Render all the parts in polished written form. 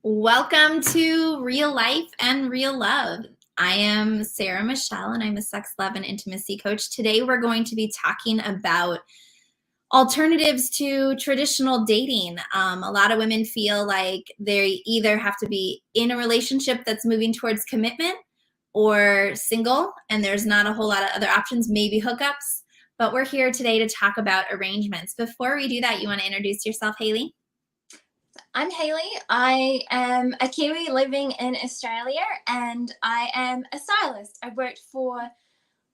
Welcome to Real Life and Real Love. I am Sarah Michelle and I'm a sex, love, and intimacy coach. Today we're going to be talking about alternatives to traditional dating. A lot of women feel like they either have to be in a relationship that's moving towards commitment or single, and there's not a whole lot of other options, maybe hookups. But we're here today to talk about arrangements. Before we do that, you want to introduce yourself, Hayley? I'm Hayley. I am a Kiwi living in Australia and I am a stylist. I've worked for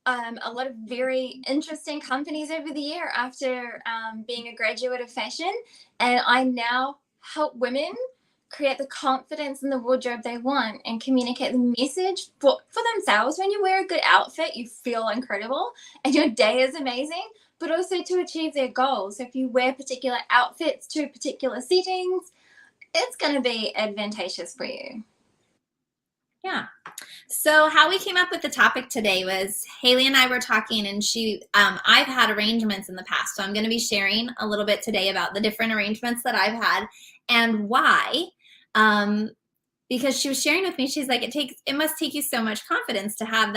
a lot of very interesting companies over the year after being a graduate of fashion, and I now help women create the confidence in the wardrobe they want and communicate the message for themselves. When you wear a good outfit, you feel incredible and your day is amazing, but also to achieve their goals. So if you wear particular outfits to particular settings, it's going to be advantageous for you. Yeah. So how we came up with the topic today was Hayley and I were talking, and I've had arrangements in the past. So I'm going to be sharing a little bit today about the different arrangements that I've had and why. Because she was sharing with me, she's like, it must take you so much confidence to have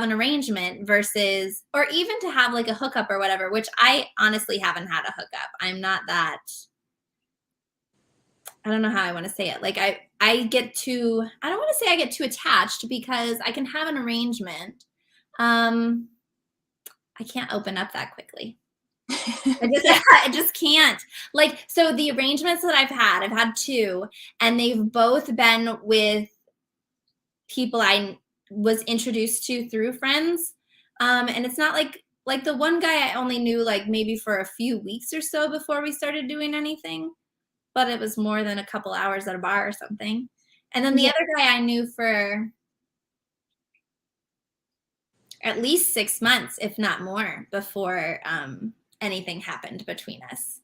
an arrangement versus, or even to have like a hookup or whatever, which I honestly haven't had a hookup. I'm not that, I don't know how I want to say it. Like I don't want to say I get too attached because I can have an arrangement. I can't open up that quickly. I just can't. Like, so the arrangements that I've had two, and they've both been with people I was introduced to through friends. And it's not like the one guy I only knew like maybe for a few weeks or so before we started doing anything, but it was more than a couple hours at a bar or something. And then the other guy I knew for at least 6 months, if not more, before anything happened between us.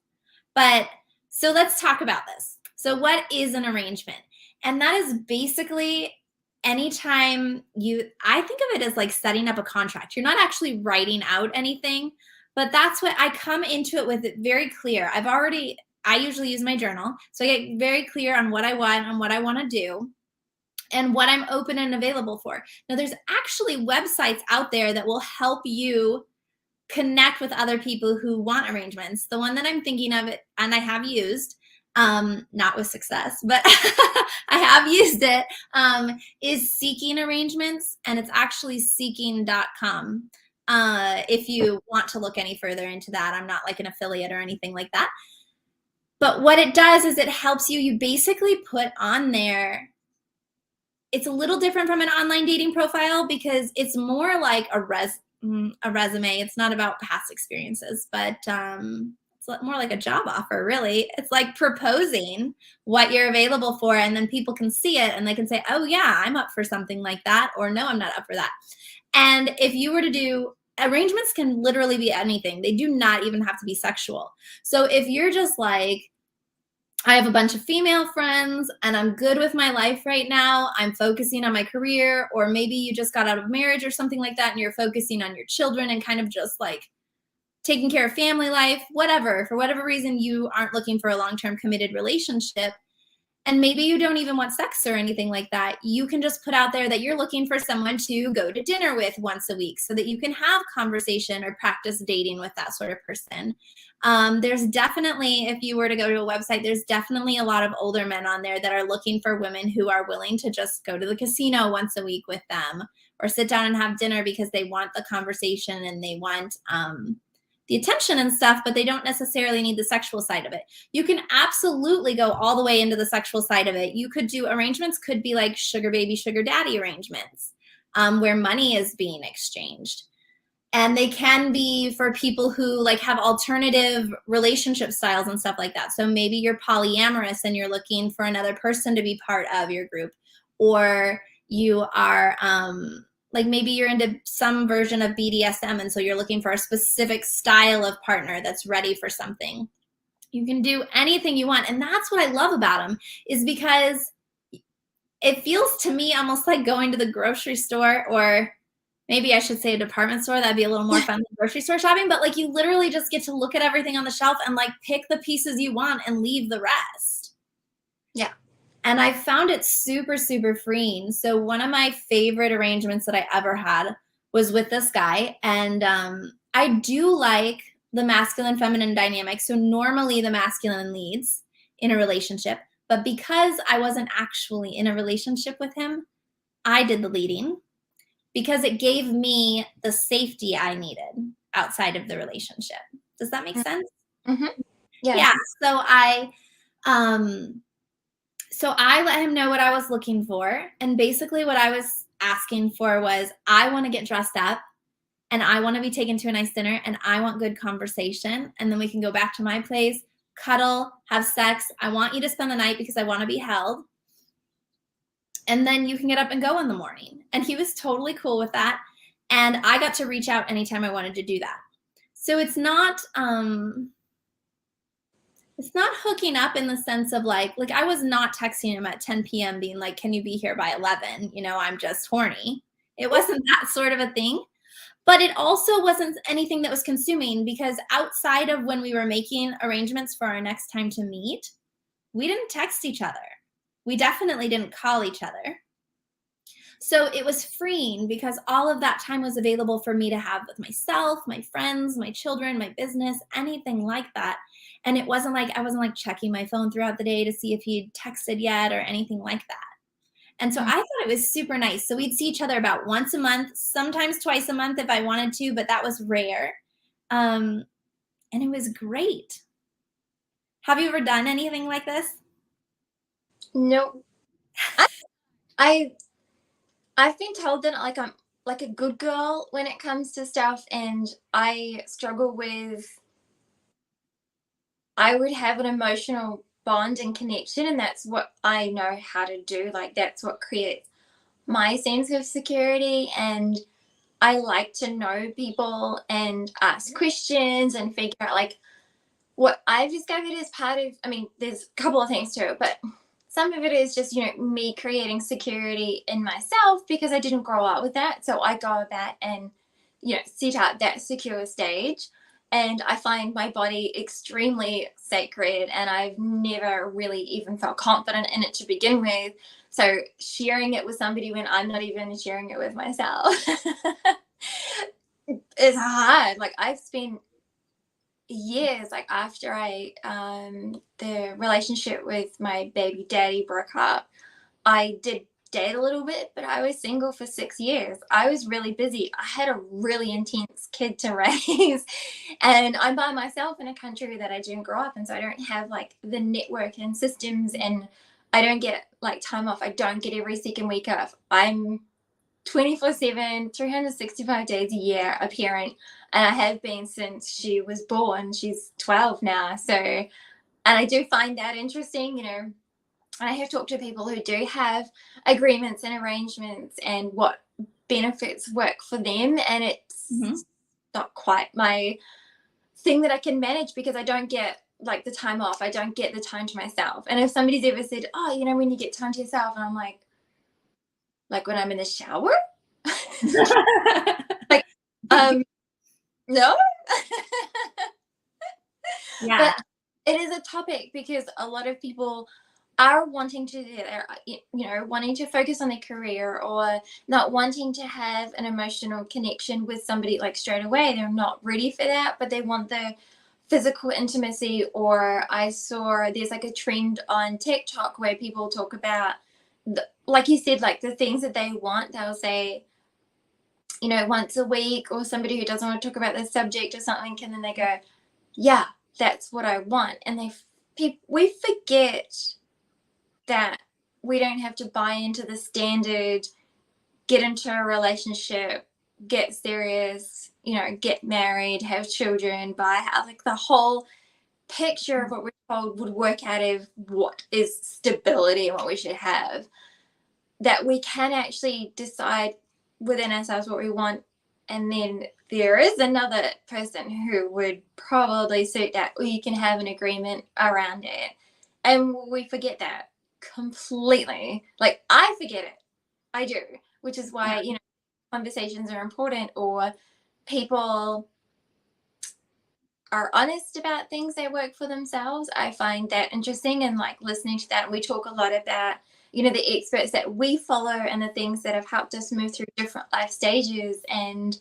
But so let's talk about this. So what is an arrangement? And that is basically anytime I think of it as like setting up a contract. You're not actually writing out anything, but that's what I come into it with, it very clear. I usually use my journal. So I get very clear on what I want and what I want to do and what I'm open and available for. Now, there's actually websites out there that will help you connect with other people who want arrangements. The one that I'm thinking of, and I have used, not with success, but I have used it, is Seeking Arrangements, and it's actually seeking.com. If you want to look any further into that, I'm not like an affiliate or anything like that. But what it does is it helps you basically put on there, it's a little different from an online dating profile because it's more like a resume. It's not about past experiences, but it's more like a job offer, really. It's like proposing what you're available for, and then people can see it and they can say, oh yeah, I'm up for something like that, or no, I'm not up for that. And if you were to do arrangements, can literally be anything. They do not even have to be sexual. So if you're just like, I have a bunch of female friends and I'm good with my life right now, I'm focusing on my career, or maybe you just got out of marriage or something like that and you're focusing on your children and kind of just like taking care of family life, whatever, for whatever reason you aren't looking for a long-term committed relationship, and maybe you don't even want sex or anything like that, you can just put out there that you're looking for someone to go to dinner with once a week so that you can have conversation or practice dating with that sort of person. There's definitely, if you were to go to a website, there's definitely a lot of older men on there that are looking for women who are willing to just go to the casino once a week with them or sit down and have dinner because they want the conversation and they want the attention and stuff, but they don't necessarily need the sexual side of it. You can absolutely go all the way into the sexual side of it. You could do arrangements, could be like sugar baby, sugar daddy arrangements, where money is being exchanged. And they can be for people who like have alternative relationship styles and stuff like that. So maybe you're polyamorous and you're looking for another person to be part of your group, or you are like maybe you're into some version of BDSM, and so you're looking for a specific style of partner that's ready for something. You can do anything you want. And that's what I love about them, is because it feels to me almost like going to the grocery store, or maybe I should say a department store. That'd be a little more fun than grocery store shopping. But like you literally just get to look at everything on the shelf and like pick the pieces you want and leave the rest. Yeah. And I found it super, super freeing. So one of my favorite arrangements that I ever had was with this guy. And I do like the masculine feminine dynamic. So normally the masculine leads in a relationship. But because I wasn't actually in a relationship with him, I did the leading because it gave me the safety I needed outside of the relationship. Does that make sense? Mm-hmm. Yeah. Yes. Um, so I let him know what I was looking for. And basically what I was asking for was, I want to get dressed up and I want to be taken to a nice dinner and I want good conversation. And then we can go back to my place, cuddle, have sex. I want you to spend the night because I want to be held. And then you can get up and go in the morning. And he was totally cool with that. And I got to reach out anytime I wanted to do that. So it's not hooking up in the sense of like I was not texting him at 10 p.m. being like, can you be here by 11? I'm just horny. It wasn't that sort of a thing. But it also wasn't anything that was consuming, because outside of when we were making arrangements for our next time to meet, we didn't text each other. We definitely didn't call each other. So it was freeing because all of that time was available for me to have with myself, my friends, my children, my business, anything like that. And it wasn't like I wasn't like checking my phone throughout the day to see if he'd texted yet or anything like that. And so I thought it was super nice. So we'd see each other about once a month, sometimes twice a month if I wanted to, but that was rare. And it was great. Have you ever done anything like this? No. I I've been told that like I'm like a good girl when it comes to stuff, and I struggle with, I would have an emotional bond and connection, and that's what I know how to do. Like that's what creates my sense of security, and I like to know people and ask questions and figure out like what I've discovered is part of, I mean, there's a couple of things to it, but some of it is just, me creating security in myself because I didn't grow up with that. So I go about and, set out that secure stage. And I find my body extremely sacred, and I've never really even felt confident in it to begin with. So sharing it with somebody when I'm not even sharing it with myself is hard. Like I've spent years, like after I the relationship with my baby daddy broke up, I did date a little bit, but I was single for 6 years. I was really busy. I had a really intense kid to raise, and I'm by myself in a country that I didn't grow up in, so I don't have like the network and systems, and I don't get like time off. I don't get every second week off. I'm 24/7, 365 days a year a parent, and I have been since she was born. She's 12 now. So, and I do find that interesting. I have talked to people who do have agreements and arrangements and what benefits work for them, and it's not quite my thing that I can manage because I don't get like the time off. I don't get the time to myself. And if somebody's ever said, oh, when you get time to yourself, and I'm like when I'm in the shower? Like, no. Yeah. But it is a topic because a lot of people are wanting to, wanting to focus on their career, or not wanting to have an emotional connection with somebody like straight away. They're not ready for that, but they want the physical intimacy. Or I saw there's like a trend on TikTok where people talk about, like you said, like the things that they want. They'll say, once a week, or somebody who doesn't want to talk about this subject or something, and then they go, yeah, that's what I want. And we forget that we don't have to buy into the standard, get into a relationship, get serious, get married, have children, buy a house. Like the whole picture of what we're told would work out of what is stability and what we should have. That we can actually decide within ourselves what we want, and then there is another person who would probably suit that, or you can have an agreement around it. And we forget that completely. Like I forget it. I do, which is why, conversations are important, or people are honest about things they work for themselves. I find that interesting, and like listening to that, we talk a lot about, you know, the experts that we follow and the things that have helped us move through different life stages. And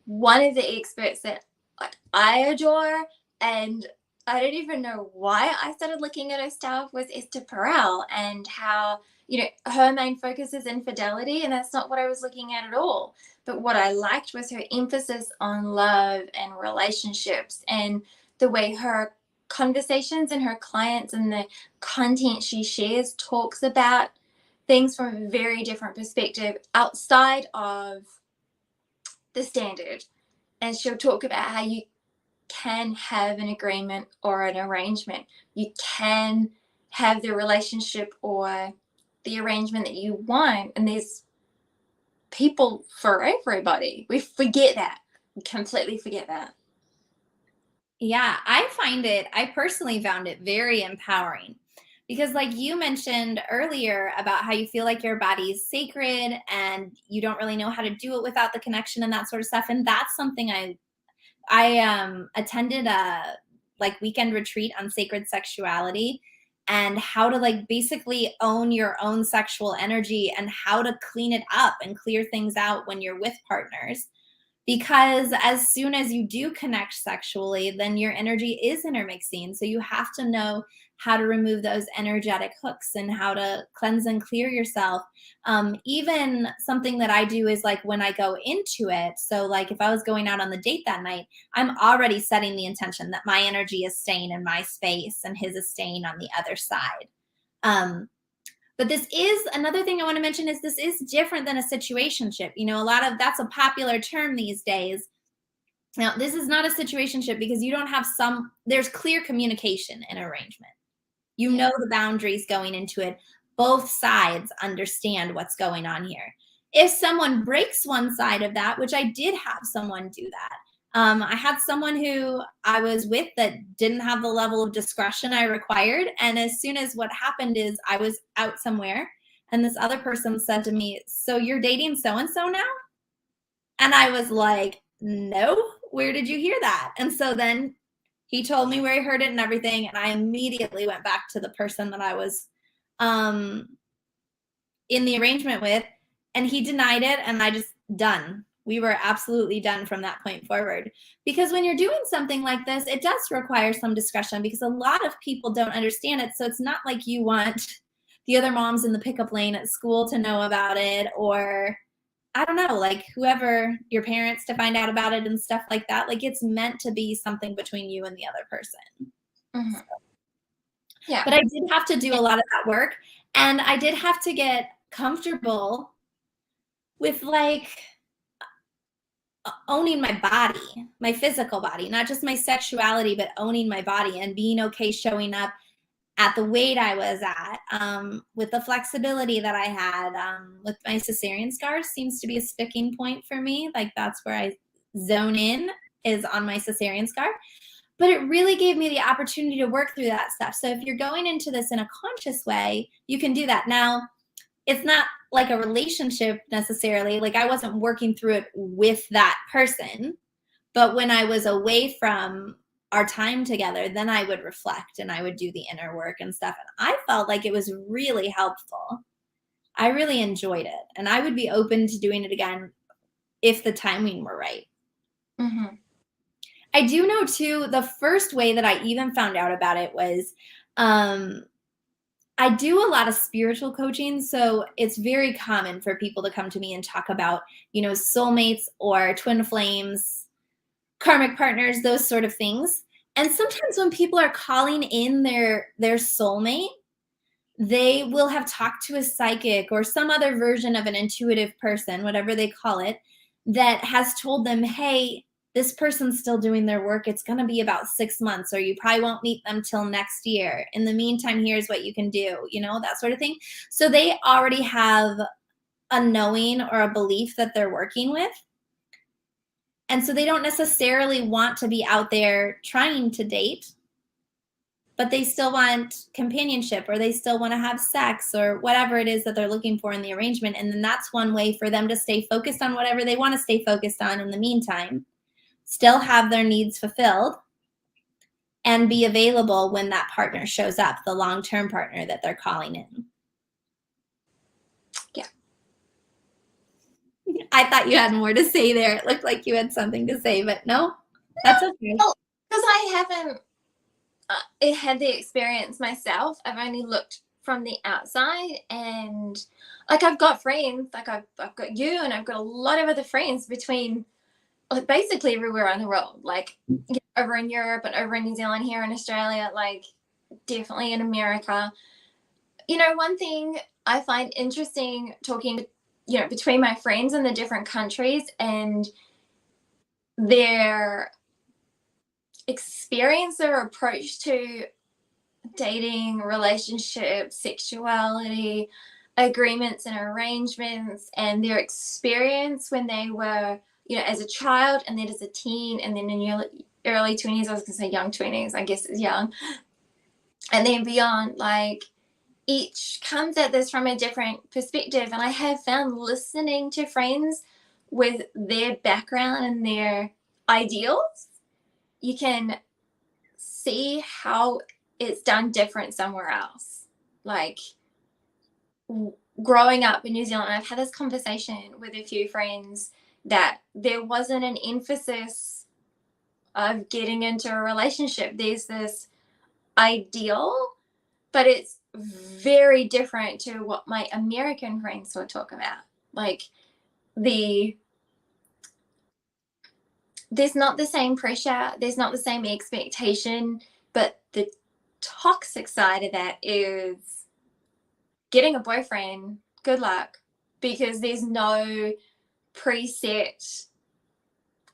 one of the experts that like I adore, and I don't even know why I started looking at her stuff, was Esther Perel, and how, you know, her main focus is infidelity, and that's not what I was looking at all. But what I liked was her emphasis on love and relationships, and the way her conversations and her clients and the content she shares talks about things from a very different perspective outside of the standard. And she'll talk about how you can have an agreement or an arrangement. You can have the relationship or the arrangement that you want. And there's people for everybody. We forget that. We completely forget that. Yeah, I personally found it very empowering because, like you mentioned earlier, about how you feel like your body is sacred and you don't really know how to do it without the connection and that sort of stuff. And that's something I attended a like weekend retreat on sacred sexuality and how to like basically own your own sexual energy and how to clean it up and clear things out when you're with partners. Because as soon as you do connect sexually, then your energy is intermixing. So you have to know how to remove those energetic hooks and how to cleanse and clear yourself. Even something that I do is like when I go into it. So, like if I was going out on the date that night, I'm already setting the intention that my energy is staying in my space and his is staying on the other side. Um, but this is another thing I want to mention is this is different than a situationship. You know, a lot of that's a popular term these days. Now, this is not a situationship because you don't have there's clear communication and arrangement. You Yeah. know the boundaries going into it. Both sides understand what's going on here. If someone breaks one side of that, which I did have someone do that, I had someone who I was with that didn't have the level of discretion I required. And as soon as what happened is I was out somewhere and this other person said to me, "So you're dating so and so now?" And I was like, "No, where did you hear that?" And so then he told me where he heard it and everything. And I immediately went back to the person that I was um, in the arrangement with, and he denied it. And I just done. We were absolutely done from that point forward. Because when you're doing something like this, it does require some discretion because a lot of people don't understand it. So it's not like you want the other moms in the pickup lane at school to know about it, or I don't know, like whoever, your parents to find out about it and stuff like that. Like it's meant to be something between you and the other person. Mm-hmm. Yeah. But I did have to do a lot of that work. And I did have to get comfortable with like owning my body, my physical body, not just my sexuality, but owning my body and being okay showing up at the weight I was at, with the flexibility that I had, with my cesarean scars seems to be a sticking point for me. Like that's where I zone in is on my cesarean scar. But it really gave me the opportunity to work through that stuff. So if you're going into this in a conscious way, you can do that. Now, it's not like a relationship necessarily. Like I wasn't working through it with that person, but when I was away from our time together, then I would reflect and I would do the inner work and stuff. And I felt like it was really helpful. I really enjoyed it. And I would be open to doing it again if the timing were right. Mm-hmm. I do know too, the first way that I even found out about it was I do a lot of spiritual coaching. So it's very common for people to come to me and talk about, you know, soulmates or twin flames, karmic partners, those sort of things. And sometimes when people are calling in their soulmate, they will have talked to a psychic or some other version of an intuitive person, whatever they call it, that has told them, "Hey, this person's still doing their work. It's going to be about 6 months, or you probably won't meet them till next year. In the meantime, here's what you can do," you know, that sort of thing. So they already have a knowing or a belief that they're working with. And so they don't necessarily want to be out there trying to date, but they still want companionship or they still want to have sex or whatever it is that they're looking for in the arrangement. And then that's one way for them to stay focused on whatever they want to stay focused on in the meantime, still have their needs fulfilled, and be available when that partner shows up, the long-term partner that they're calling in. Yeah. I thought you had more to say there. It looked like you had something to say, but no, that's okay. Well, because I haven't had the experience myself. I've only looked from the outside, and like I've got friends, like I've got you, and I've got a lot of other friends between like basically everywhere in the world, like over in Europe and over in New Zealand, here in Australia, like definitely in America. You know, one thing I find interesting talking, you know, between my friends in the different countries and their experience or approach to dating, relationships, sexuality, agreements and arrangements, and their experience when they were, you know, as a child, and then as a teen, and then in your early 20s. I was going to say young 20s, I guess it's young, and then beyond. Like, each comes at this from a different perspective. And I have found listening to friends with their background and their ideals, you can see how it's done different somewhere else. Like, growing up in New Zealand, I've had this conversation with a few friends that there wasn't an emphasis of getting into a relationship. There's this ideal, but it's very different to what my American friends would talk about. Like, there's not the same pressure, there's not the same expectation, but the toxic side of that is getting a boyfriend, good luck, because there's no preset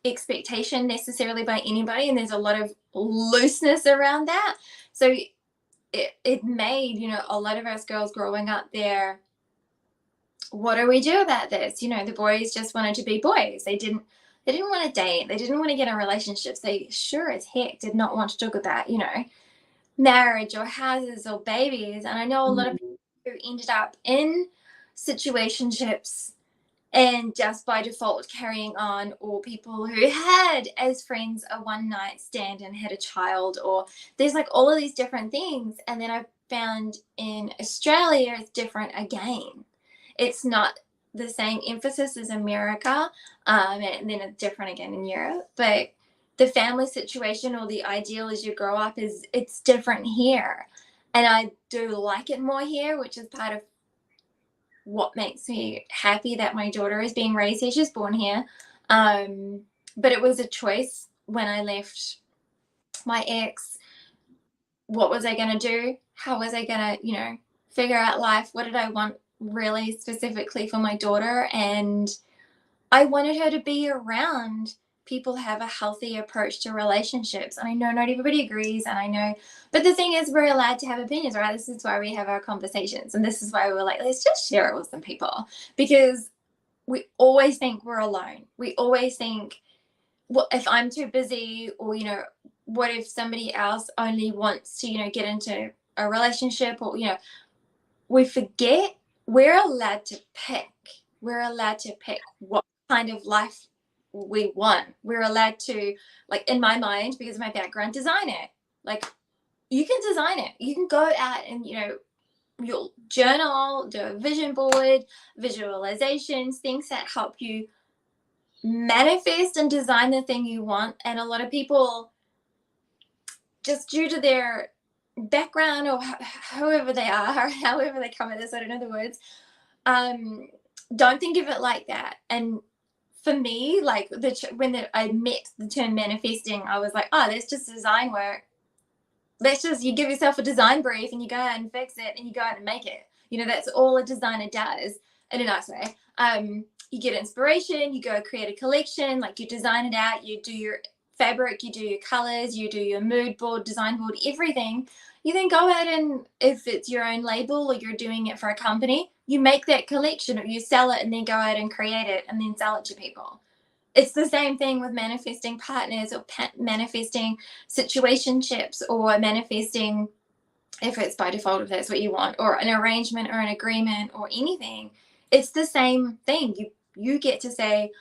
expectation necessarily by anybody, and there's a lot of looseness around that. So it made, you know, a lot of us girls growing up there, what do we do about this? You know, the boys just wanted to be boys. They didn't want to date. They didn't want to get in relationships. They sure as heck did not want to talk about, you know, marriage or houses or babies. And I know a lot of people who ended up in situationships and just by default carrying on, or people who had as friends a one night stand and had a child, or there's like all of these different things. And then I found in Australia it's different again. It's not the same emphasis as America, and then it's different again in Europe. But the family situation or the ideal as you grow up it's different here, and I do like it more here, which is part of what makes me happy that my daughter is being raised here. She's born here, but it was a choice when I left my ex. What was I going to do? How was I going to, you know, figure out life? What did I want really specifically for my daughter? And I wanted her to be around people who have a healthy approach to relationships. And I know not everybody agrees, and I know, but the thing is, we're allowed to have opinions, right? This is why we have our conversations, and this is why we're like, let's just share it with some people, because we always think we're alone. We always think, well, if I'm too busy, or, you know, what if somebody else only wants to, you know, get into a relationship, or, you know, we forget we're allowed to pick. We're allowed to pick what kind of life we want. We're allowed to, like, in my mind, because of my background, design it. Like, you can design it. You can go out and, you know, you'll journal, do a vision board, visualizations, things that help you manifest and design the thing you want. And a lot of people, just due to their background or however they are, or however they come at this, I don't know the words, don't think of it like that. And for me, like, I met the term manifesting, I was like, oh, that's just design work. That's just, you give yourself a design brief and you go out and fix it and you go out and make it. You know, that's all a designer does, in a nice way. You get inspiration, you go create a collection, like you design it out, you do your fabric, you do your colors, you do your mood board, design board, everything. You then go out and, if it's your own label or you're doing it for a company, you make that collection, or you sell it and then go out and create it and then sell it to people. It's the same thing with manifesting partners, or manifesting situationships, or manifesting, if it's by default, if that's what you want, or an arrangement or an agreement or anything. It's the same thing. You get to say,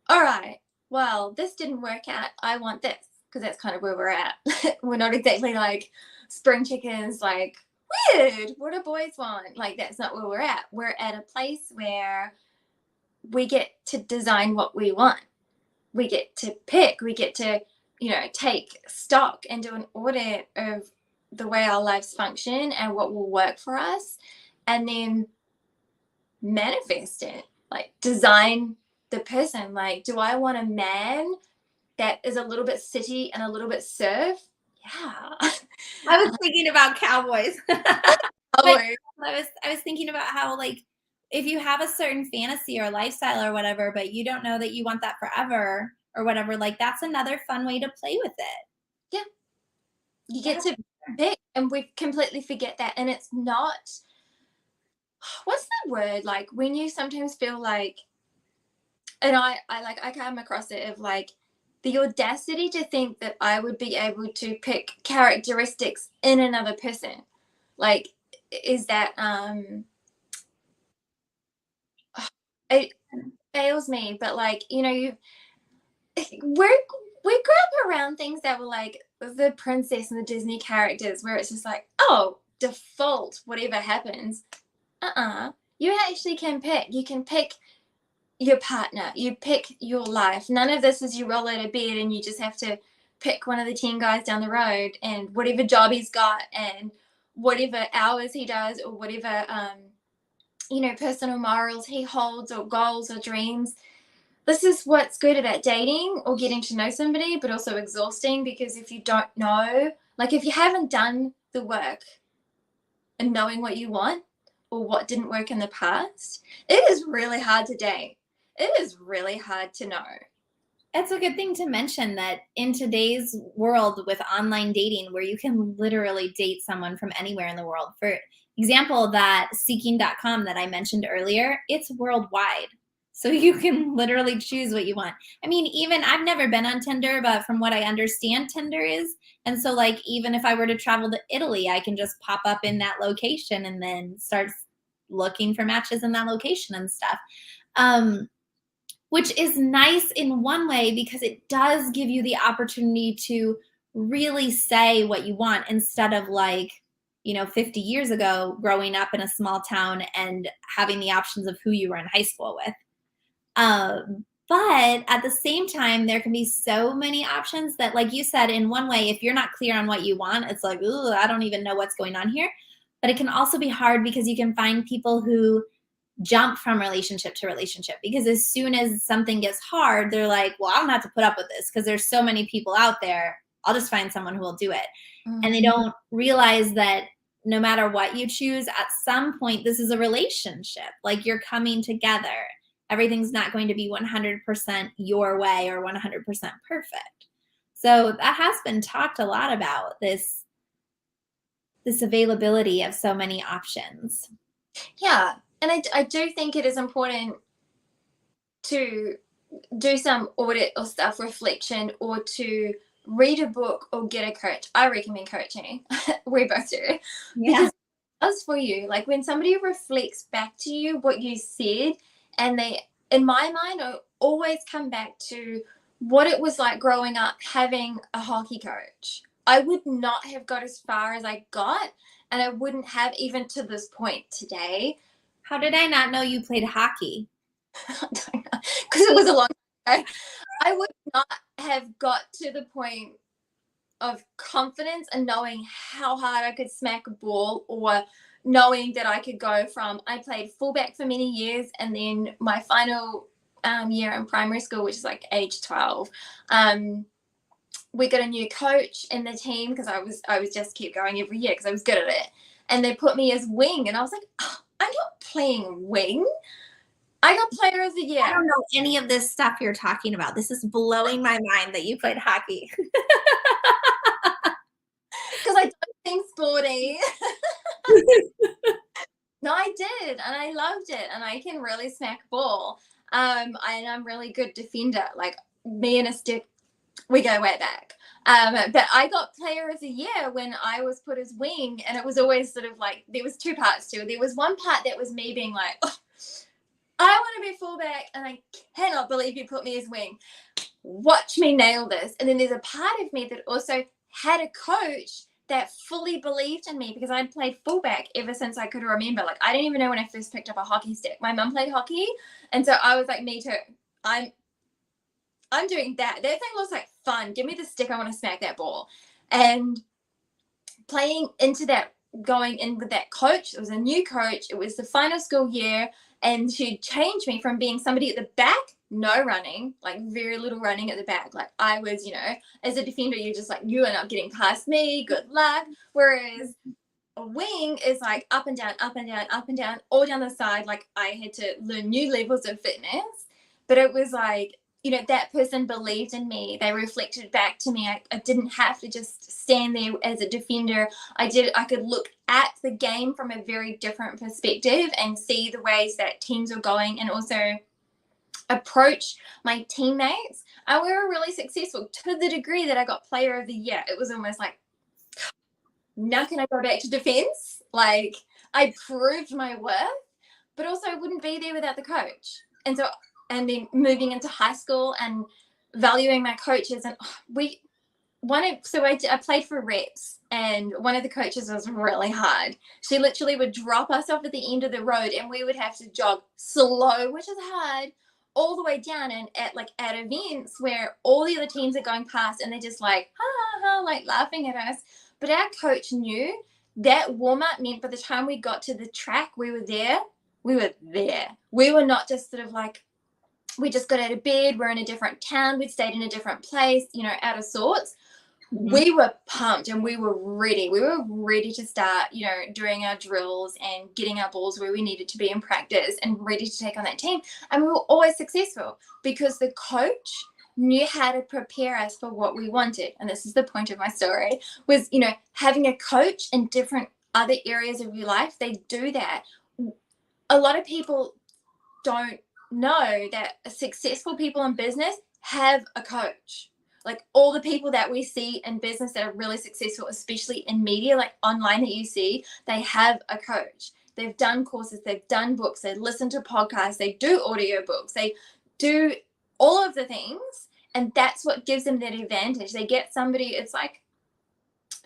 all right, well, this didn't work out. I want this. because that's kind of where we're at. We're not exactly like spring chickens, like, weird, what do boys want? Like, that's not where we're at. We're at a place where we get to design what we want. We get to pick. We get to, take stock and do an audit of the way our lives function and what will work for us, and then manifest it. Like, design the person. Like, do I want a man that is a little bit city and a little bit surf? Yeah. I was thinking about cowboys. Cowboys. I was thinking about how, like, if you have a certain fantasy or lifestyle or whatever, but you don't know that you want that forever or whatever, like, that's another fun way to play with it. Yeah. You get to pick, and we completely forget that. And it's not, what's the word? Like, when you sometimes feel like, and I come across it of like the audacity to think that I would be able to pick characteristics in another person. Like, is that, it fails me, but like, we grew up around things that were like the princess and the Disney characters, where it's just like, oh, default, whatever happens. You actually can pick. You can pick your partner. You pick your life. None of this is you roll out of bed and you just have to pick one of the 10 guys down the road and whatever job he's got and whatever hours he does, or whatever, personal morals he holds, or goals or dreams. This is what's good about dating or getting to know somebody, but also exhausting, because if you don't know, like, if you haven't done the work and knowing what you want or what didn't work in the past, it is really hard to date. It is really hard to know. It's a good thing to mention that in today's world with online dating, where you can literally date someone from anywhere in the world. For example, that seeking.com that I mentioned earlier, it's worldwide. So you can literally choose what you want. I mean, even I've never been on Tinder, but from what I understand, Tinder is. And so, like, even if I were to travel to Italy, I can just pop up in that location and then start looking for matches in that location and stuff. Which is nice in one way, because it does give you the opportunity to really say what you want, instead of like, 50 years ago, growing up in a small town and having the options of who you were in high school with. But at the same time, there can be so many options that, like you said, in one way, if you're not clear on what you want, it's like, ooh, I don't even know what's going on here. But it can also be hard because you can find people who jump from relationship to relationship, because as soon as something gets hard, they're like, well, I don't have to put up with this because there's so many people out there. I'll just find someone who will do it. Mm-hmm. And they don't realize that no matter what you choose, at some point, this is a relationship. Like, you're coming together. Everything's not going to be 100% your way or 100% perfect. So that has been talked a lot about, this availability of so many options. Yeah. And I do think it is important to do some audit or self-reflection, or to read a book or get a coach. I recommend coaching. We both do. Yeah. Because it does for you. Like, when somebody reflects back to you what you said, and they, in my mind, I always come back to what it was like growing up having a hockey coach. I would not have got as far as I got, and I wouldn't have even to this point today. How did I not know you played hockey? I don't know, because it was a long time. I would not have got to the point of confidence and knowing how hard I could smack a ball, or knowing that I could go from, I played fullback for many years, and then my final year in primary school, which is like age 12, we got a new coach in the team, because I was just keep going every year because I was good at it, and they put me as wing, and I was like, oh, I'm not playing wing. I got player of the year. I don't know any of this stuff you're talking about. This is blowing my mind that you played hockey. Because I don't think sporty. No, I did, and I loved it, and I can really smack ball. And I'm really good defender. Like, me and a stick, we go way back. But I got player of the year when I was put as wing, and it was always sort of like, there was two parts to it. There was one part that was me being like, oh, I want to be fullback, and I cannot believe you put me as wing. Watch me nail this. And then there's a part of me that also had a coach that fully believed in me because I'd played fullback ever since I could remember. Like, I didn't even know when I first picked up a hockey stick. My mum played hockey, and so I was like, me too. I'm doing that. That thing looks like fun. Give me the stick. I want to smack that ball. And playing into that, going in with that coach, it was a new coach. It was the final school year, and she changed me from being somebody at the back, no running, like very little running at the back. Like I was, as a defender, you're just like, you are not getting past me. Good luck. Whereas a wing is like up and down, up and down, up and down, all down the side. Like I had to learn new levels of fitness, but it was like, that person believed in me. They reflected back to me. I didn't have to just stand there as a defender. I could look at the game from a very different perspective and see the ways that teams are going, and also approach my teammates. And we were really successful to the degree that I got player of the year. It was almost like, now can I go back to defense? Like I proved my worth, but also I wouldn't be there without the coach. And then moving into high school and valuing my coaches, and I played for reps, and one of the coaches was really hard. She literally would drop us off at the end of the road, and we would have to jog slow, which is hard, all the way down, and at events where all the other teams are going past and they're just like, ha ha ha, like laughing at us. But our coach knew that warm-up meant by the time we got to the track, we were there. We were not just sort of like, we just got out of bed, we're in a different town, we'd stayed in a different place, out of sorts. Mm-hmm. We were pumped and we were ready. We were ready to start, doing our drills and getting our balls where we needed to be in practice and ready to take on that team. And we were always successful because the coach knew how to prepare us for what we wanted. And this is the point of my story, was, having a coach in different other areas of your life. They do that. A lot of people don't know that successful people in business have a coach. Like all the people that we see in business that are really successful, especially in media, like online that you see, they have a coach. They've done courses, they've done books, they listen to podcasts, they do audio books, they do all of the things. And that's what gives them that advantage. They get somebody, it's like,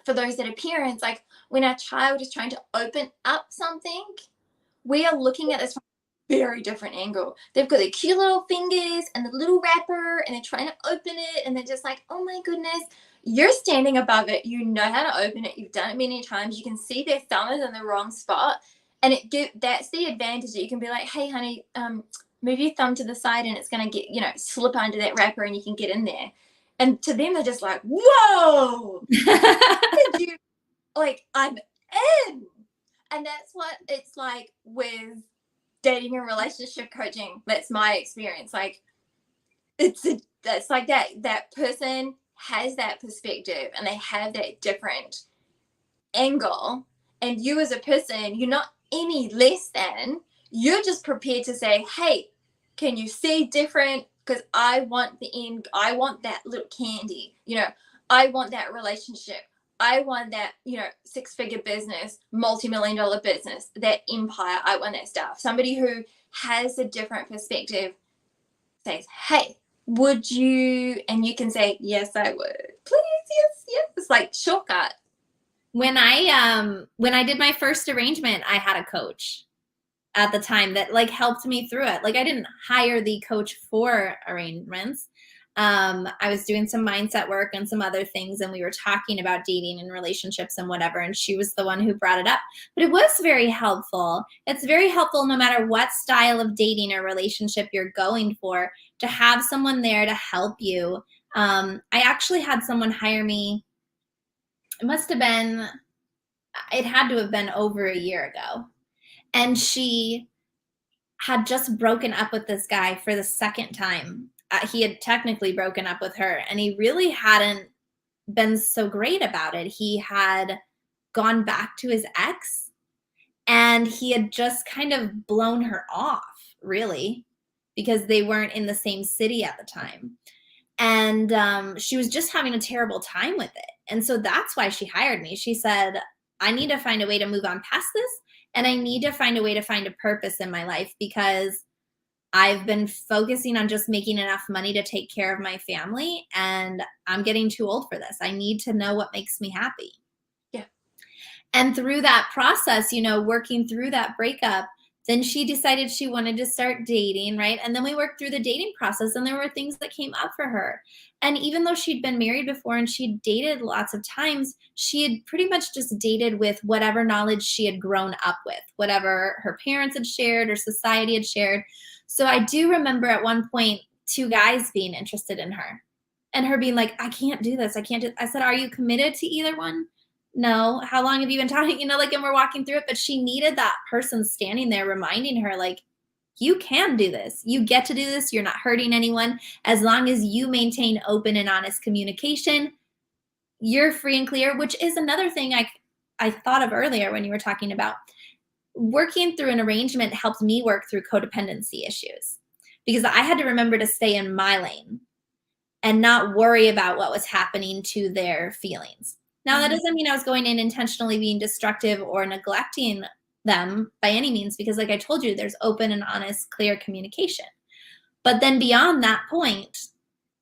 for those that are parents, like when our child is trying to open up something, we are looking at this from very different angle. They've got the cute little fingers and the little wrapper, and they're trying to open it, and they're just like, oh my goodness. You're standing above it, you know how to open it, you've done it many times, you can see their thumb is in the wrong spot, and that's the advantage that you can be like, hey honey, move your thumb to the side and it's going to get, slip under that wrapper and you can get in there. And to them, they're just like, whoa. I'm in. And that's what it's like with dating and relationship coaching. That's my experience. Like that's like that person has that perspective and they have that different angle, and you as a person, you're not any less than, you're just prepared to say, hey, can you see different? Because I want the end. I want that little candy, I want that relationship. I want that, 6-figure business, multi-million-dollar business, that empire. I want that stuff. Somebody who has a different perspective says, hey, would you? And you can say, yes, I would. Please, yes. It's like shortcut. When I did my first arrangement, I had a coach at the time that helped me through it. I didn't hire the coach for arrangements. I was doing some mindset work and some other things, and we were talking about dating and relationships and whatever, and she was the one who brought it up. But it was very helpful. It's very helpful no matter what style of dating or relationship you're going for, to have someone there to help you. I actually had someone hire me. It had to have been over a year ago. And she had just broken up with this guy for the second time. He had technically broken up with her, and he really hadn't been so great about it. He had gone back to his ex, and he had just kind of blown her off, really, because they weren't in the same city at the time. And she was just having a terrible time with it. And so that's why she hired me. She said, I need to find a way to move on past this, and I need to find a way to find a purpose in my life, because I've been focusing on just making enough money to take care of my family, and I'm getting too old for this. I need to know what makes me happy. Yeah. And through that process, working through that breakup, then she decided she wanted to start dating, right? And then we worked through the dating process, and there were things that came up for her. And even though she'd been married before and she'd dated lots of times, she had pretty much just dated with whatever knowledge she had grown up with, whatever her parents had shared or society had shared. So I do remember at one point 2 guys being interested in her and her being like, I can't do this. I can't do. I said, are you committed to either one? No. How long have you been talking? And we're walking through it, but she needed that person standing there reminding her, like, you can do this. You get to do this. You're not hurting anyone. As long as you maintain open and honest communication, you're free and clear, which is another thing I thought of earlier when you were talking about working through an arrangement helped me work through codependency issues, because I had to remember to stay in my lane and not worry about what was happening to their feelings. Now, that doesn't mean I was going in intentionally being destructive or neglecting them by any means, because like I told you, there's open and honest, clear communication. But then beyond that point,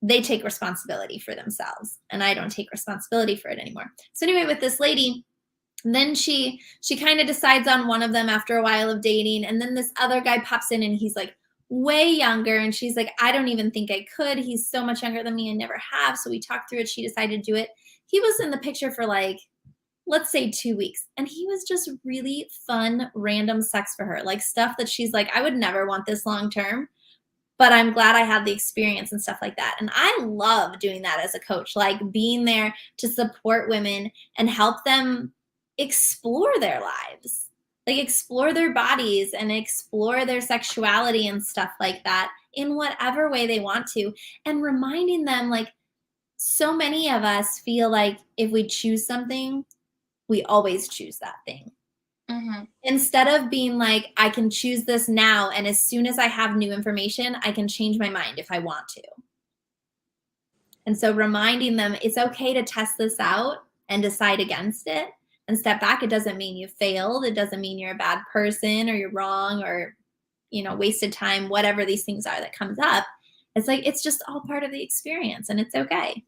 they take responsibility for themselves, and I don't take responsibility for it anymore. So anyway, with this lady, then she kind of decides on one of them after a while of dating, and then this other guy pops in and he's like way younger, and she's like, I don't even think I could. He's so much younger than me. I never have. So we talked through it. She decided to do it. He was in the picture for like, let's say 2 weeks, and he was just really fun, random sex for her, like stuff that she's like, I would never want this long term, but I'm glad I had the experience and stuff like that. And I love doing that as a coach, like being there to support women and help them explore their lives, like explore their bodies and explore their sexuality and stuff like that in whatever way they want to, and reminding them, like, so many of us feel like if we choose something, we always choose that thing. Instead of being like, I can choose this now, and as soon as I have new information, I can change my mind if I want to. And so reminding them it's okay to test this out and decide against it and step back. It doesn't mean you failed. It doesn't mean you're a bad person or you're wrong or, wasted time, whatever these things are that comes up. It's like, it's just all part of the experience, and it's okay.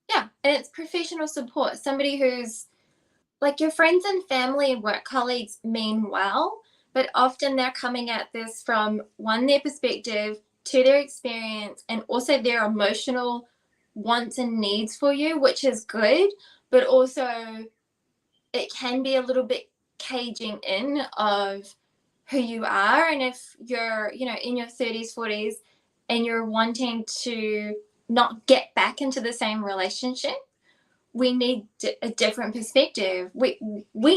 Yeah, and it's professional support. Somebody who's like, your friends and family and work colleagues mean well, but often they're coming at this from their perspective, to their experience, and also their emotional wants and needs for you, which is good, but also it can be a little bit caging in of who you are. And if you're, in your 30s, 40s, and you're wanting to not get back into the same relationship, we need a different perspective. We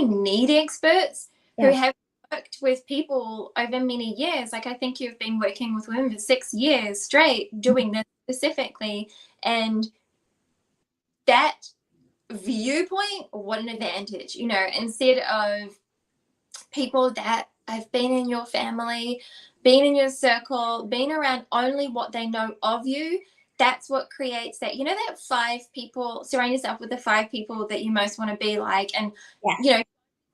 need experts who have worked with people over many years. Like, I think you've been working with women for 6 years straight, doing this specifically. And that viewpoint, what an advantage, instead of people that have been in your family, been in your circle, been around only what they know of you. That's what creates that, that 5 people, surround yourself with the 5 people that you most want to be like, and, the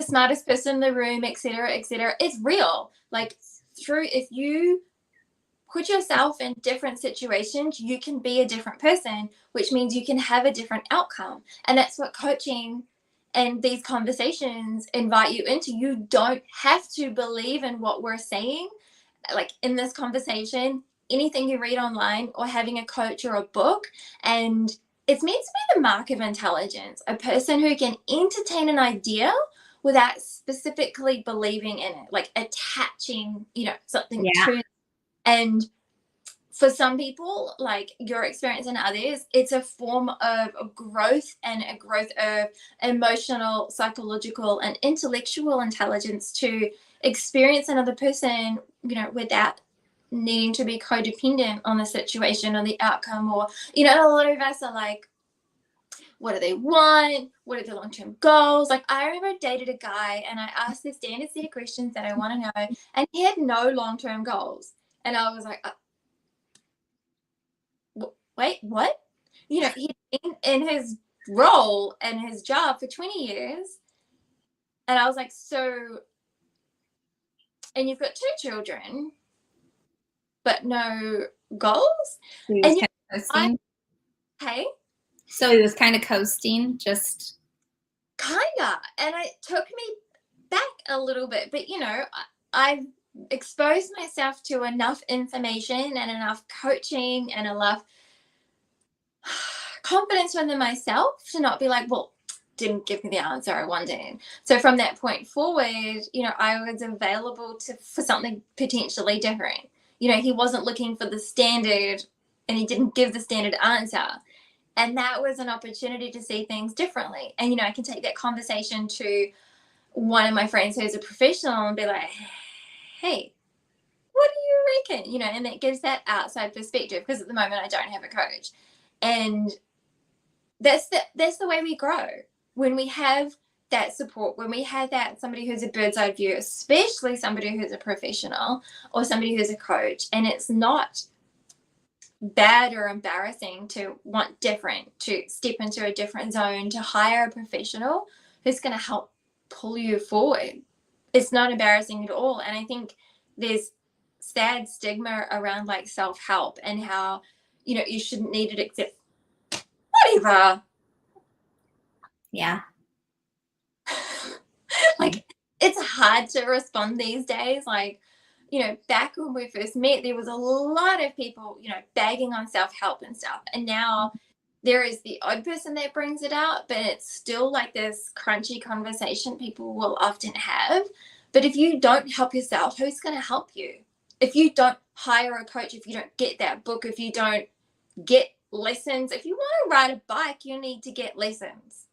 smartest person in the room, et cetera, et cetera. It's real. Like, if you put yourself in different situations, you can be a different person, which means you can have a different outcome. And that's what coaching and these conversations invite you into. You don't have to believe in what we're saying. Like, in this conversation, anything you read online or having a coach or a book, and it's meant to be the mark of intelligence, a person who can entertain an idea without specifically believing in it, like attaching, something to it. And for some people, like your experience and others, it's a form of growth, and a growth of emotional, psychological, and intellectual intelligence to experience another person, without needing to be codependent on the situation or the outcome. Or, a lot of us are like, what do they want? What are their long-term goals? Like, I remember I dated a guy and I asked the standard set of questions that I want to know, and he had no long-term goals. And I was like, wait, what? He'd been in his role and his job for 20 years. And I was like, so, and you've got 2 children. but no goals. He was And kind of I coasting. hey, So he was kind of coasting, just kinda, and it took me back a little bit, but I've exposed myself to enough information and enough coaching and enough confidence within myself to not be like, well, didn't give me the answer I wanted. So from that point forward, I was available for something potentially different. He wasn't looking for the standard and he didn't give the standard answer. And that was an opportunity to see things differently. And, I can take that conversation to one of my friends who's a professional and be like, hey, what do you reckon? And that gives that outside perspective because at the moment I don't have a coach. And that's the way we grow. When we have that support, when we have that somebody who's a bird's eye view, especially somebody who's a professional or somebody who's a coach, and it's not bad or embarrassing to want different, to step into a different zone, to hire a professional who's going to help pull you forward. It's not embarrassing at all. And I think there's sad stigma around like self-help and how, you shouldn't need it except whatever. yeah. Like, it's hard to respond these days. Like, back when we first met, there was a lot of people, bagging on self-help and stuff. And now there is the odd person that brings it out, but it's still like this crunchy conversation people will often have. But if you don't help yourself, who's going to help you? If you don't hire a coach, if you don't get that book, if you don't get lessons, if you want to ride a bike, you need to get lessons.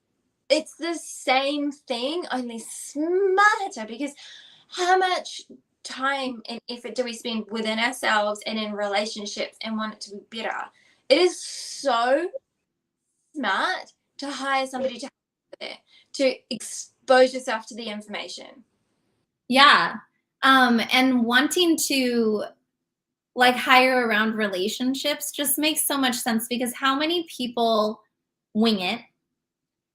It's the same thing, only smarter, because how much time and effort do we spend within ourselves and in relationships and want it to be better? It is so smart to hire somebody to help with it, to expose yourself to the information. Yeah. And wanting to like hire around relationships just makes so much sense because how many people wing it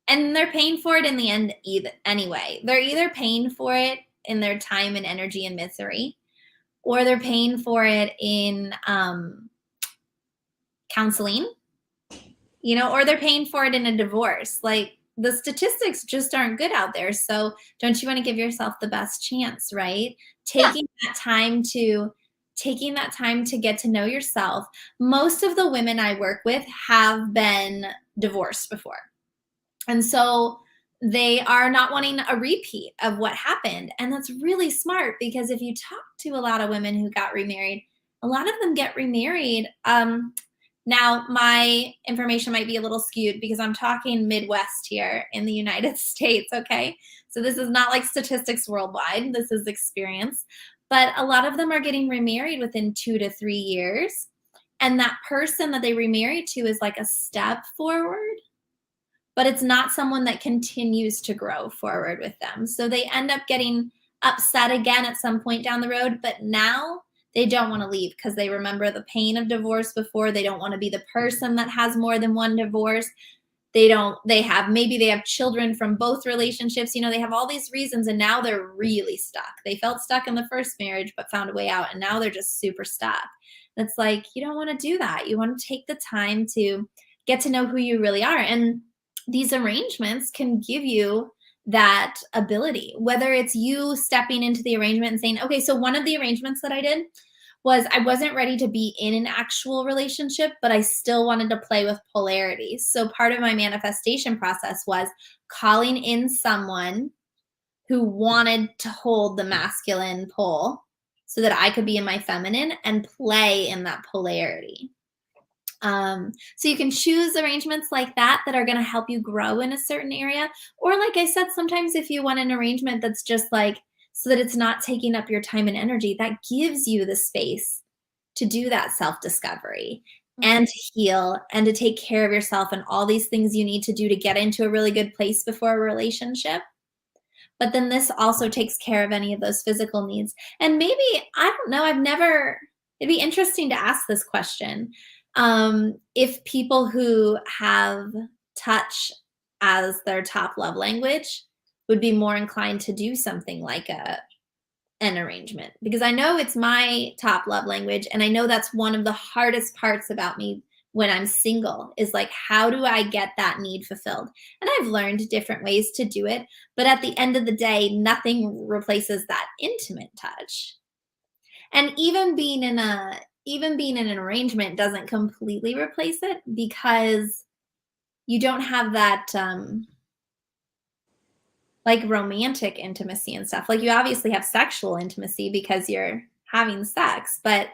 and they're paying for it in the end either anyway. They're either paying for it in their time and energy and misery, or they're paying for it in counseling, or they're paying for it in a divorce. Like the statistics just aren't good out there. So don't you want to give yourself the best chance, right? Yeah. Taking that time to get to know yourself. Most of the women I work with have been divorced before. And so they are not wanting a repeat of what happened. And that's really smart because if you talk to a lot of women who got remarried, a lot of them get remarried. Now, my information might be a little skewed because I'm talking Midwest here in the United States, okay? So this is not like statistics worldwide. This is experience. But a lot of them are getting remarried within 2 to 3 years. And that person that they remarried to is like a step forward, but it's not someone that continues to grow forward with them. So they end up getting upset again at some point down the road, but now they don't want to leave because they remember the pain of divorce before. They don't want to be the person that has more than one divorce. Maybe they have children from both relationships. They have all these reasons and now they're really stuck. They felt stuck in the first marriage, but found a way out. And now they're just super stuck. And it's like, you don't want to do that. You want to take the time to get to know who you really are. And these arrangements can give you that ability, whether it's you stepping into the arrangement and saying, okay, so one of the arrangements that I did was I wasn't ready to be in an actual relationship, but I still wanted to play with polarity. So part of my manifestation process was calling in someone who wanted to hold the masculine pole so that I could be in my feminine and play in that polarity. So you can choose arrangements like that are going to help you grow in a certain area. Or like I said, sometimes if you want an arrangement that's just like, so that it's not taking up your time and energy, that gives you the space to do that self-discovery and to heal and to take care of yourself and all these things you need to do to get into a really good place before a relationship. But then this also takes care of any of those physical needs. And maybe, I don't know, it'd be interesting to ask this question. If people who have touch as their top love language would be more inclined to do something like a an arrangement, because I know it's my top love language, and I know that's one of the hardest parts about me when I'm single, is like, how do I get that need fulfilled? And I've learned different ways to do it, but at the end of the day, nothing replaces that intimate touch. And even being in an arrangement doesn't completely replace it, because you don't have that like romantic intimacy and stuff. Like, you obviously have sexual intimacy because you're having sex, but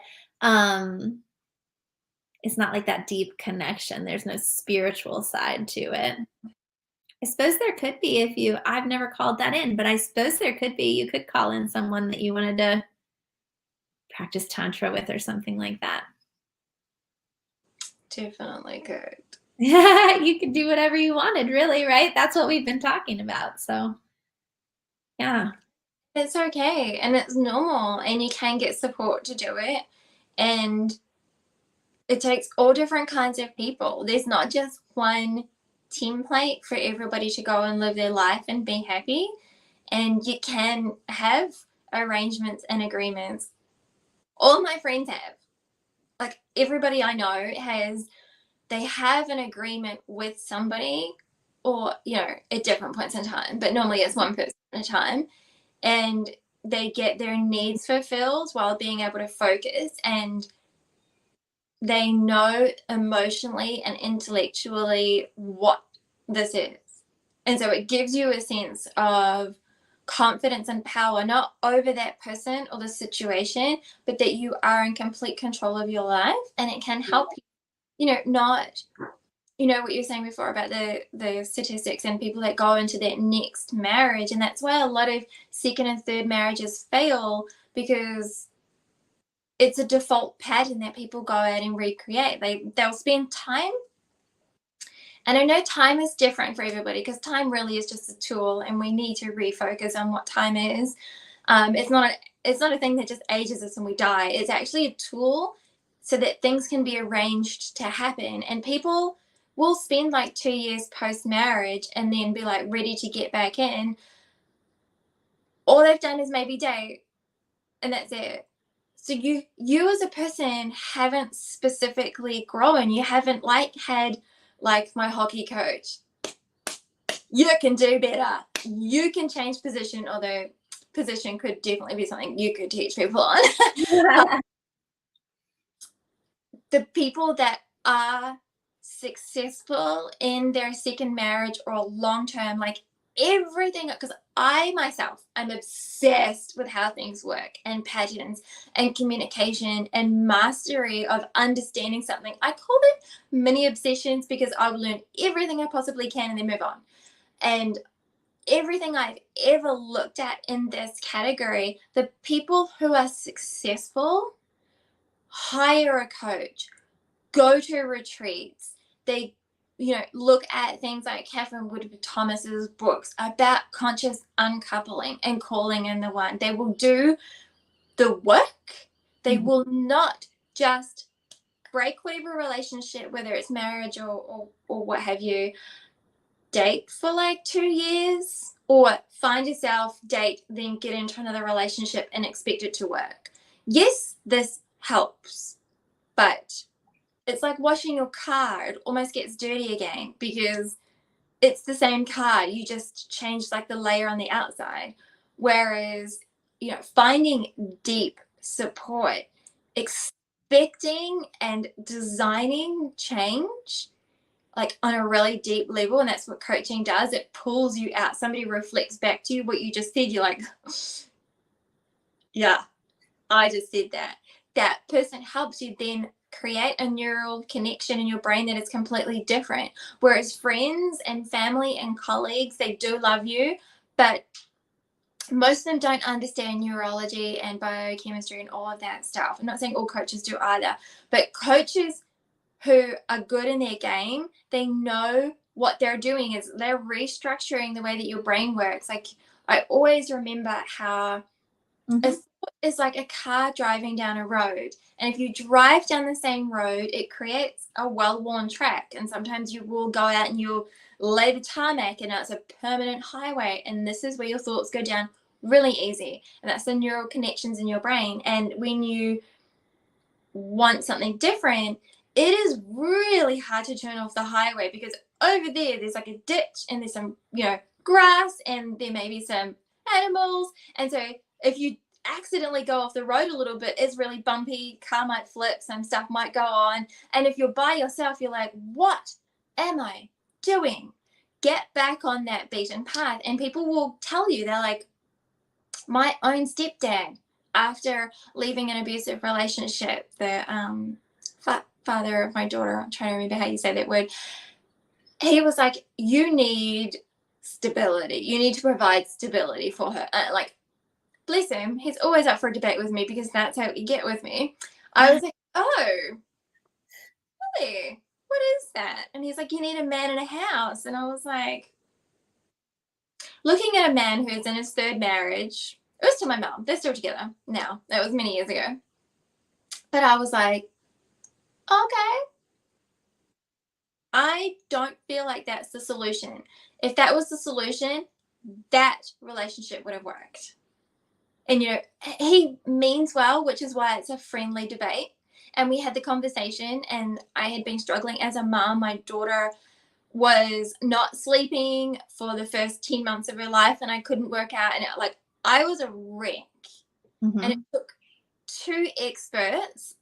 it's not like that deep connection. There's no spiritual side to it. I suppose there could be, I've never called that in, but I suppose there could be. You could call in someone that you wanted to practice tantra with or something like that. Definitely could. Yeah, you could do whatever you wanted, really, right? That's what we've been talking about. So, yeah. It's okay and it's normal, and you can get support to do it. And it takes all different kinds of people. There's not just one template for everybody to go and live their life and be happy. And you can have arrangements and agreements. All my friends have. Like, everybody I know they have an agreement with somebody, or, at different points in time, but normally it's one person at a time. And they get their needs fulfilled while being able to focus, and they know emotionally and intellectually what this is. And so it gives you a sense of confidence and power, not over that person or the situation, but that you are in complete control of your life. And it can help you, not, what you were saying before about the statistics and people that go into that next marriage. And that's why a lot of second and third marriages fail, because it's a default pattern that people go out and recreate. They'll spend time, and I know time is different for everybody, because time really is just a tool, and we need to refocus on what time is. It's not a thing that just ages us and we die. It's actually a tool so that things can be arranged to happen. And people will spend like 2 years post marriage and then be like ready to get back in. All they've done is maybe date, and that's it. So you as a person haven't specifically grown. You haven't had like my hockey coach. You can do better. You can change position, although position could definitely be something you could teach people on. The people that are successful in their second marriage or long term, like everything, because I myself, I'm obsessed with how things work and patterns and communication and mastery of understanding something. I call them mini obsessions, because I've learned everything I possibly can and then move on. And everything I've ever looked at in this category, the people who are successful hire a coach, go to retreats. They, look at things like Catherine Woodward Thomas's books about conscious uncoupling and calling in the one. They will do the work. They will not just break whatever relationship, whether it's marriage or what have you, date for like 2 years, or find yourself, date, then get into another relationship and expect it to work. Yes, this helps, but it's like washing your car. It almost gets dirty again, because it's the same car. You just change like the layer on the outside. Whereas, finding deep support, expecting and designing change like on a really deep level, and that's what coaching does. It pulls you out. Somebody reflects back to you what you just said. You're like, yeah, I just said that. That person helps you then create a neural connection in your brain that is completely different. Whereas friends and family and colleagues, they do love you, but most of them don't understand neurology and biochemistry and all of that stuff. I'm not saying all coaches do either, but coaches who are good in their game, they know what they're doing is they're restructuring the way that your brain works. Like, I always remember how a thought is like a car driving down a road. And if you drive down the same road, it creates a well-worn track. And sometimes you will go out and you'll lay the tarmac, and it's a permanent highway. And this is where your thoughts go down really easy. And that's the neural connections in your brain. And when you want something different, it is really hard to turn off the highway, because over there's like a ditch and there's some, grass, and there may be some animals. And so if you accidentally go off the road a little bit, it's really bumpy, car might flip, some stuff might go on. And if you're by yourself, you're like, what am I doing? Get back on that beaten path. And people will tell you, they're like, my own stepdad, after leaving an abusive relationship, the father of my daughter, I'm trying to remember how you say that word, he was like, you need stability. You need to provide stability for her. Like, bless him, he's always up for a debate with me, because that's how you get with me. I was like, oh, really? What is that? And he's like, you need a man in a house. And I was like, looking at a man who's in his third marriage, it was to my mom. They're still together now. That was many years ago. But I was like, okay. I don't feel like that's the solution. If that was the solution, that relationship would have worked. And, he means well, which is why it's a friendly debate. And we had the conversation, and I had been struggling as a mom. My daughter was not sleeping for the first 10 months of her life, and I couldn't work out. And I was a wreck. Mm-hmm. And it took 2 experts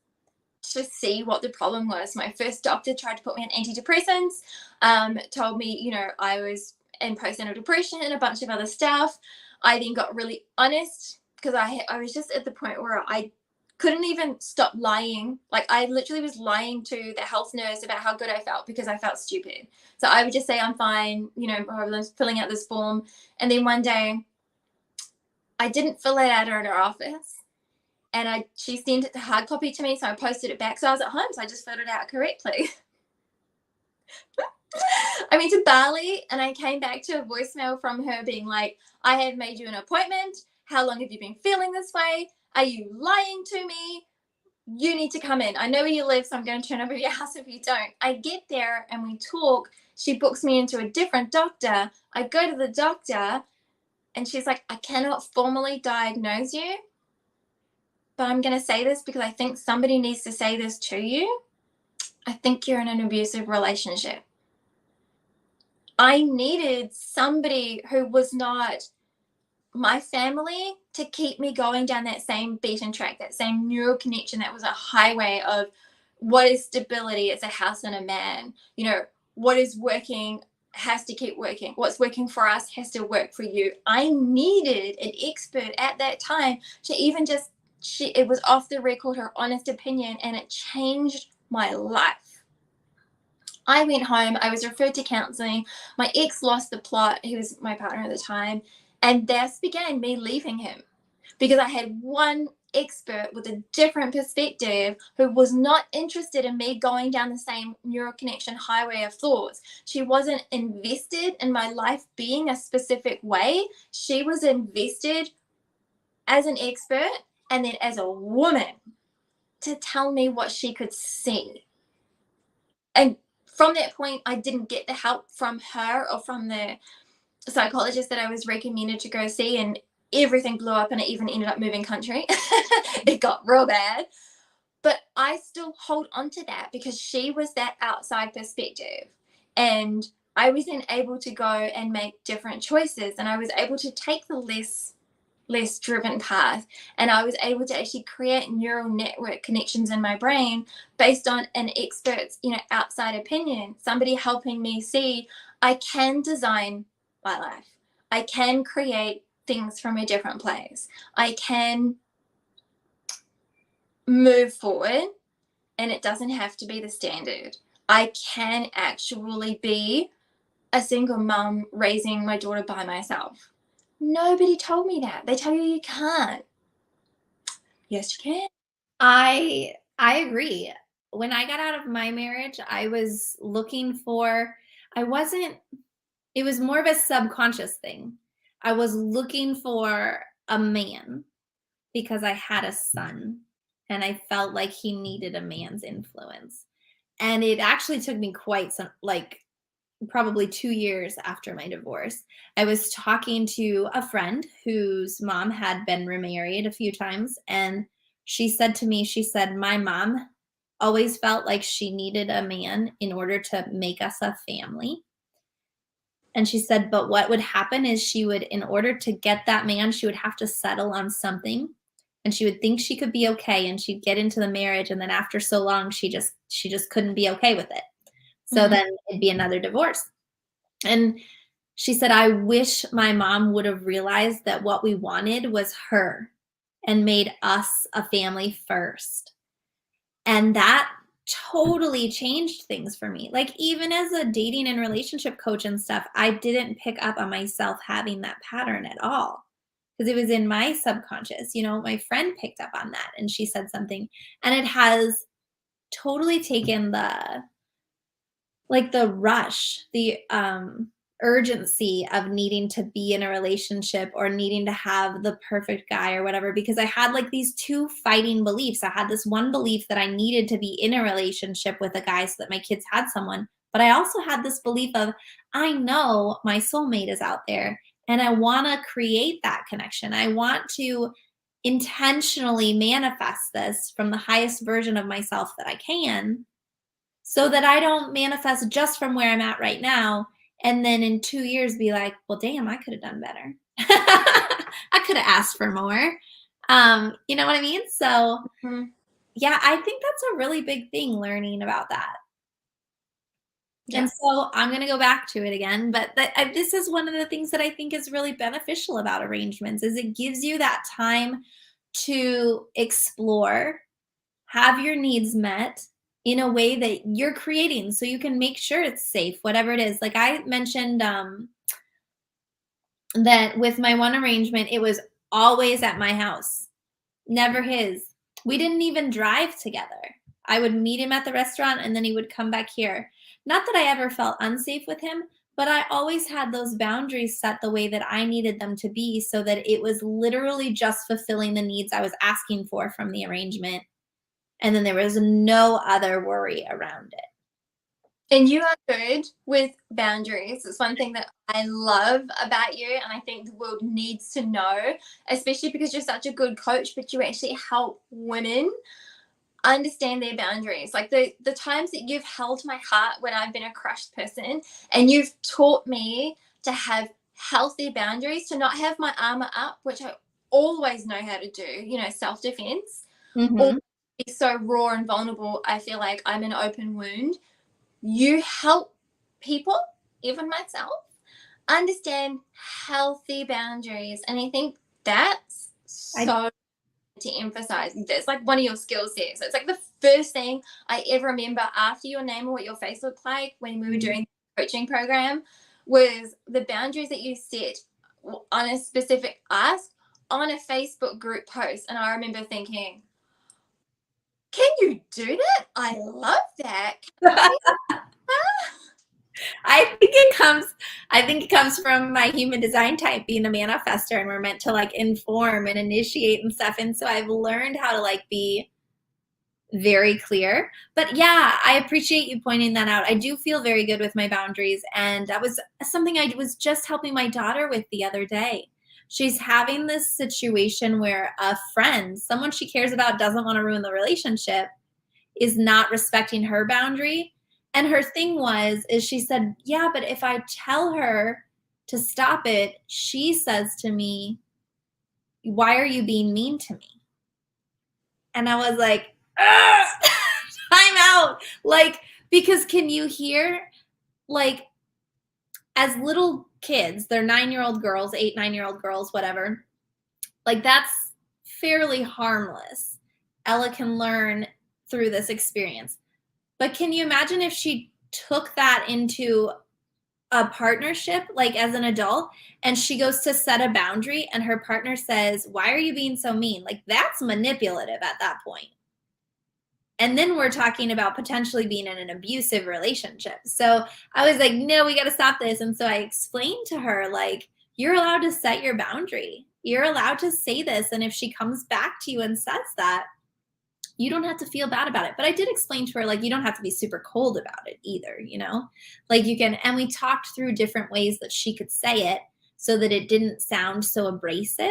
to see what the problem was. My first doctor tried to put me on antidepressants, told me, I was in postnatal depression and a bunch of other stuff. I then got really honest, because I was just at the point where I couldn't even stop lying. Like, I literally was lying to the health nurse about how good I felt, because I felt stupid. So I would just say, I'm fine, I was filling out this form. And then one day I didn't fill it out at her office, and she sent it to hard copy to me, so I posted it back. So I was at home, so I just filled it out correctly. I went to Bali, and I came back to a voicemail from her being like, I have made you an appointment. How long have you been feeling this way? Are you lying to me? You need to come in. I know where you live, so I'm going to turn over your house if you don't. I get there and we talk. She books me into a different doctor. I go to the doctor, and she's like, I cannot formally diagnose you, but I'm going to say this because I think somebody needs to say this to you. I think you're in an abusive relationship. I needed somebody who was not my family to keep me going down that same beaten track, that same neural connection that was a highway of what is stability. It's a house and a man. What is working has to keep working. What's working for us has to work for you. I needed an expert at that time to even just, it was off the record, her honest opinion, and it changed my life. I went home. I was referred to counseling. My ex lost the plot. He was my partner at the time. And this began me leaving him, because I had one expert with a different perspective who was not interested in me going down the same neural connection highway of thoughts. She wasn't invested in my life being a specific way. She was invested as an expert and then as a woman to tell me what she could see. And from that point, I didn't get the help from her or from the psychologist that I was recommended to go see, and everything blew up, and I even ended up moving country. It got real bad. But I still hold on to that, because she was that outside perspective. And I was then able to go and make different choices, and I was able to take the less driven path, and I was able to actually create neural network connections in my brain based on an expert's outside opinion, somebody helping me see I can design my life, I can create things from a different place, I can move forward, and it doesn't have to be the standard. I can actually be a single mom raising my daughter by myself. Nobody told me that. They tell you can't. Yes, you can. I agree. When I got out of my marriage, I was looking for, it was more of a subconscious thing. I was looking for a man because I had a son, and I felt like he needed a man's influence. And it actually took me quite some, probably 2 years after my divorce, I was talking to a friend whose mom had been remarried a few times. And she said to me, she said, my mom always felt like she needed a man in order to make us a family. And she said, but what would happen is she would, in order to get that man, she would have to settle on something. And she would think she could be okay. And she'd get into the marriage. And then after so long, she just couldn't be okay with it. So Mhm. then it'd be another divorce. And she said, I wish my mom would have realized that what we wanted was her and made us a family first. And that totally changed things for me. Like, even as a dating and relationship coach and stuff, I didn't pick up on myself having that pattern at all because it was in my subconscious. My friend picked up on that and she said something, and it has totally taken the rush, the urgency of needing to be in a relationship or needing to have the perfect guy or whatever, because I had like these two fighting beliefs. I had this one belief that I needed to be in a relationship with a guy so that my kids had someone, but I also had this belief of, I know my soulmate is out there and I want to create that connection. I want to intentionally manifest this from the highest version of myself that I can, so that I don't manifest just from where I'm at right now and then in 2 years be like, well, damn, I could have done better. I could have asked for more. You know what I mean? So, Mhm. yeah, I think that's a really big thing, learning about that. Yeah. And so I'm going to go back to it again, but this is one of the things that I think is really beneficial about arrangements is it gives you that time to explore, have your needs met in a way that you're creating so you can make sure it's safe, whatever it is. Like I mentioned, that with my one arrangement, it was always at my house, never his. We didn't even drive together. I would meet him at the restaurant and then he would come back here. Not that I ever felt unsafe with him, but I always had those boundaries set the way that I needed them to be so that it was literally just fulfilling the needs I was asking for from the arrangement. And then there was no other worry around it. And you are good with boundaries. It's one thing that I love about you, and I think the world needs to know, especially because you're such a good coach, but you actually help women understand their boundaries. Like the times that you've held my heart when I've been a crushed person, and you've taught me to have healthy boundaries, to not have my armor up, which I always know how to do, self-defense, or Mm-hmm. be so raw and vulnerable. I feel like I'm an open wound. You help people, even myself, understand healthy boundaries. And I think that's I so to emphasize. That's like one of your skill sets. So it's like the first thing I ever remember after your name or what your face looked like when we were doing the coaching program was the boundaries that you set on a specific ask on a Facebook group post. And I remember thinking, can you do that? I love that. I think it comes from my human design type being a manifester, and we're meant to like inform and initiate and stuff. And so I've learned how to like be very clear. But yeah, I appreciate you pointing that out. I do feel very good with my boundaries. And that was something I was just helping my daughter with the other day. She's having this situation where a friend, someone she cares about, doesn't want to ruin the relationship, is not respecting her boundary. And her thing is she said, yeah, but if I tell her to stop it, she says to me, why are you being mean to me? And I was like, time out. Like, because can you hear, like, as little kids, they're 9-year-old girls, 8, 9-year-old girls, whatever, like, that's fairly harmless. Ella can learn through this experience. But can you imagine if she took that into a partnership, like as an adult, and she goes to set a boundary and her partner says, why are you being so mean? Like, that's manipulative at that point. And then we're talking about potentially being in an abusive relationship. So I was like, no, we got to stop this. And so I explained to her, like, you're allowed to set your boundary. You're allowed to say this. And if she comes back to you and says that, you don't have to feel bad about it. But I did explain to her, like, you don't have to be super cold about it either, like you can, and we talked through different ways that she could say it so that it didn't sound so abrasive.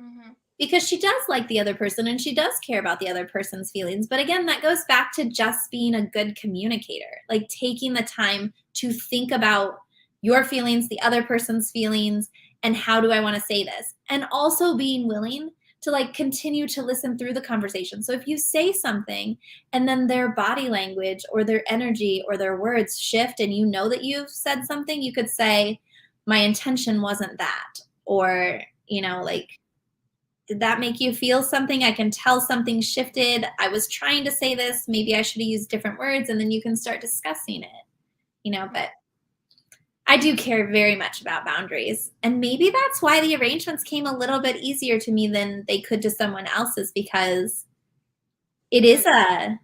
Mm-hmm. Because she does like the other person and she does care about the other person's feelings. But again, that goes back to just being a good communicator, like taking the time to think about your feelings, the other person's feelings, and how do I want to say this? And also being willing to like continue to listen through the conversation. So if you say something and then their body language or their energy or their words shift and you know that you've said something, you could say, my intention wasn't that. Or, like, did that make you feel something? I can tell something shifted. I was trying to say this. Maybe I should have used different words. And then you can start discussing it, but I do care very much about boundaries. And maybe that's why the arrangements came a little bit easier to me than they could to someone else's, because it is I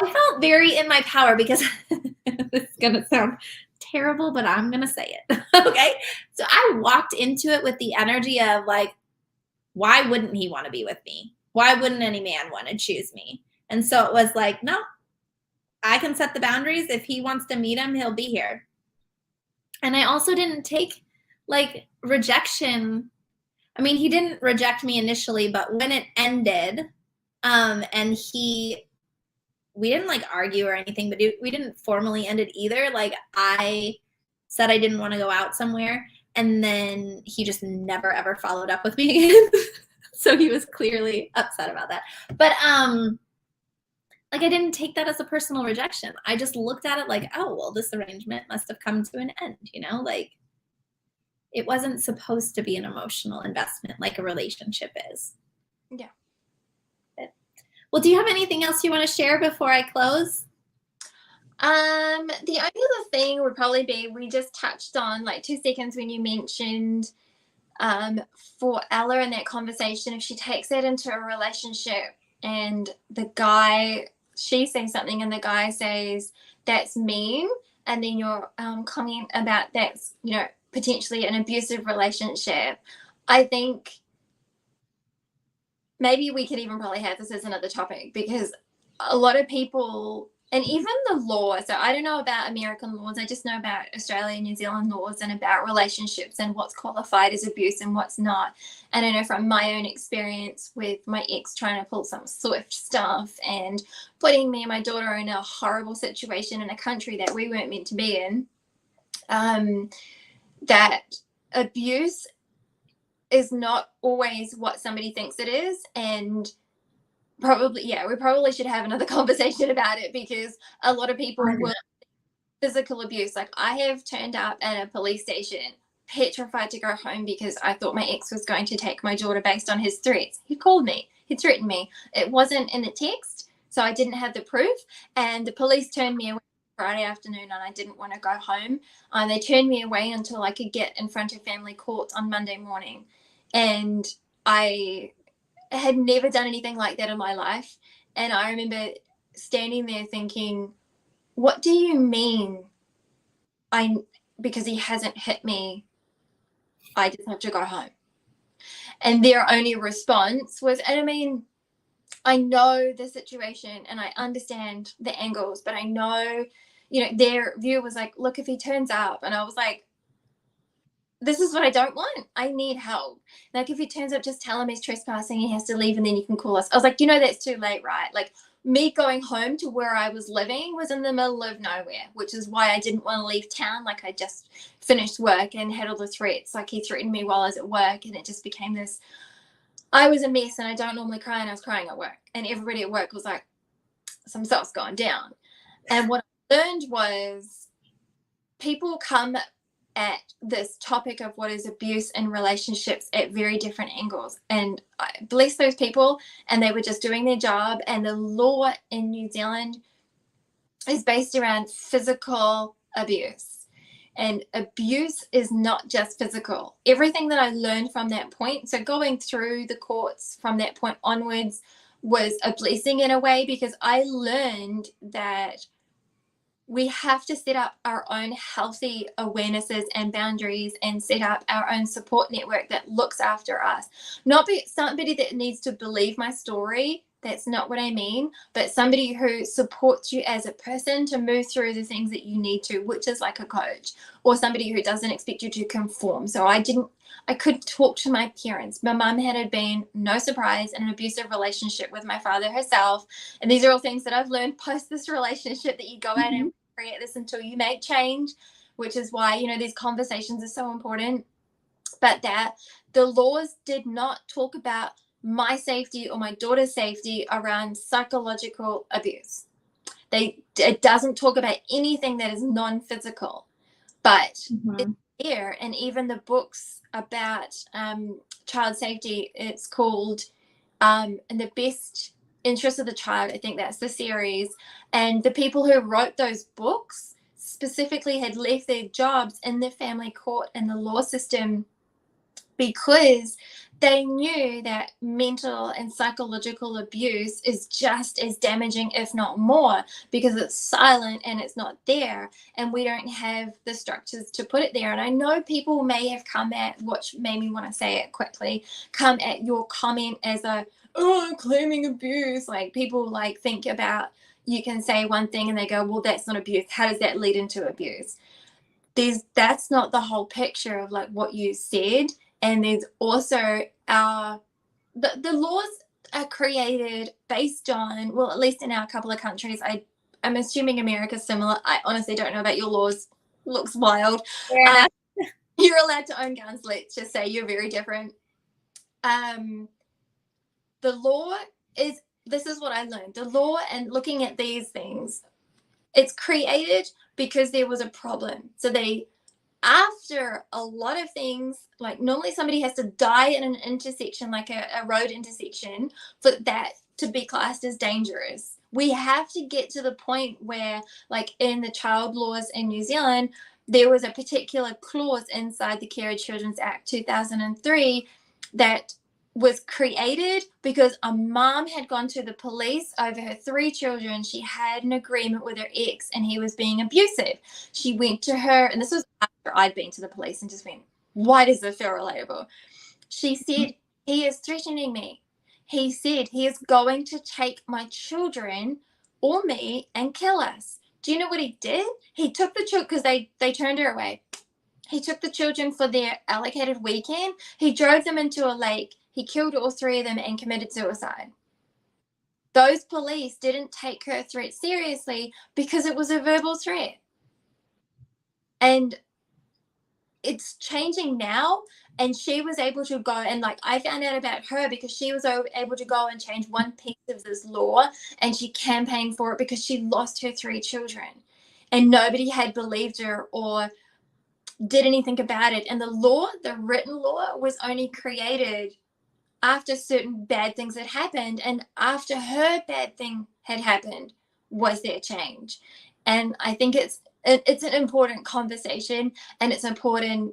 felt very in my power because this is going to sound terrible, but I'm going to say it. Okay. So I walked into it with the energy of like, why wouldn't he want to be with me? Why wouldn't any man want to choose me? And so it was like, no, I can set the boundaries. If he wants to meet him, he'll be here. And I also didn't take like rejection. I mean, he didn't reject me initially, but when it ended, and we didn't like argue or anything, but we didn't formally end it either. Like I said I didn't want to go out somewhere, and then he just never ever followed up with me again. So he was clearly upset about that. But like I didn't take that as a personal rejection. I just looked at it like, oh, well, this arrangement must have come to an end, like it wasn't supposed to be an emotional investment like a relationship is. Yeah. Well, do you have anything else you want to share before I close? The only other thing would probably be, we just touched on like 2 seconds when you mentioned for Ella in that conversation, if she takes that into a relationship and the guy, she says something and the guy says that's mean, and then your comment about that's potentially an abusive relationship, I think maybe we could even probably have this as another topic, because a lot of people, and even the law, so I don't know about American laws, I just know about Australia and New Zealand laws and about relationships and what's qualified as abuse and what's not. And I know from my own experience with my ex trying to pull some swift stuff and putting me and my daughter in a horrible situation in a country that we weren't meant to be in, that abuse is not always what somebody thinks it is. And we probably should have another conversation about it, because a lot of people will physical abuse. Like I have turned up at a police station petrified to go home because I thought my ex was going to take my daughter based on his threats. He called me, he threatened me. It wasn't in the text, so I didn't have the proof, and the police turned me away Friday afternoon, and I didn't want to go home. They turned me away until I could get in front of family court on Monday morning. And I had never done anything like that in my life. And I remember standing there thinking, what do you mean because he hasn't hit me, I just have to go home? And their only response was, and I mean, I know the situation and I understand the angles, but I know, their view was like, look, if he turns up, and I was like, this is what I don't want. I need help. Like, if he turns up, just tell him he's trespassing, he has to leave, and then you can call us. I was like, that's too late, right? Like, me going home to where I was living was in the middle of nowhere, which is why I didn't want to leave town. Like, I just finished work and had all the threats. Like, he threatened me while I was at work, and it just became this. I was a mess, and I don't normally cry, and I was crying at work. And everybody at work was like, some stuff's going down. And what I learned was people come at this topic of what is abuse in relationships at very different angles, and I bless those people, and they were just doing their job. And the law in New Zealand is based around physical abuse, and abuse is not just physical. Everything that I learned from that point, so going through the courts from that point onwards, was a blessing in a way, because I learned that we have to set up our own healthy awarenesses and boundaries and set up our own support network that looks after us. Not be somebody that needs to believe my story. That's not what I mean, but somebody who supports you as a person to move through the things that you need to, which is like a coach, or somebody who doesn't expect you to conform. So I could talk to my parents. My mum had been, no surprise, in an abusive relationship with my father herself. And these are all things that I've learned post this relationship, that you go out and create this until you make change, which is why, these conversations are so important. But that the laws did not talk about my safety or my daughter's safety around psychological abuse. It doesn't talk about anything that is non-physical, but it's there. And even the books about child safety, it's called In the Best Interest of the Child. I think that's the series. And the people who wrote those books specifically had left their jobs in the family court and the law system because they knew that mental and psychological abuse is just as damaging, if not more, because it's silent and it's not there, and we don't have the structures to put it there. And I know people may have come at, which made me want to say it quickly, come at your comment as I'm claiming abuse. Like, people like think about, you can say one thing and they go, well, that's not abuse. How does that lead into abuse? That's not the whole picture of like what you said. And there's also the laws are created based on, well, at least in our couple of countries, I'm assuming America's similar. I honestly don't know about your laws. Looks wild. You're allowed to own guns. Let's just say you're very different. The law this is what I learned. The law, and looking at these things, it's created because there was a problem. So after a lot of things, like normally somebody has to die in an intersection, like a road intersection, for that to be classed as dangerous. We have to get to the point where, like in the child laws in New Zealand, there was a particular clause inside the Care of Children's Act 2003 that was created because a mom had gone to the police over her 3 children. She had an agreement with her ex and he was being abusive. She went to her, and this was after I'd been to the police and just went, why does this feel relatable? She said, he is threatening me. He said he is going to take my children or me and kill us. Do you know what he did? He took the children, because they turned her away. He took the children for their allocated weekend. He drove them into a lake. He killed all 3 of them and committed suicide. Those police didn't take her threat seriously because it was a verbal threat. And it's changing now. And she was able to go, and like I found out about her because she was able to go and change one piece of this law, and she campaigned for it because she lost her 3 children. And nobody had believed her or did anything about it. And the written law, was only created after certain bad things had happened, and after her bad thing had happened was there change. And I think it's an important conversation, and it's important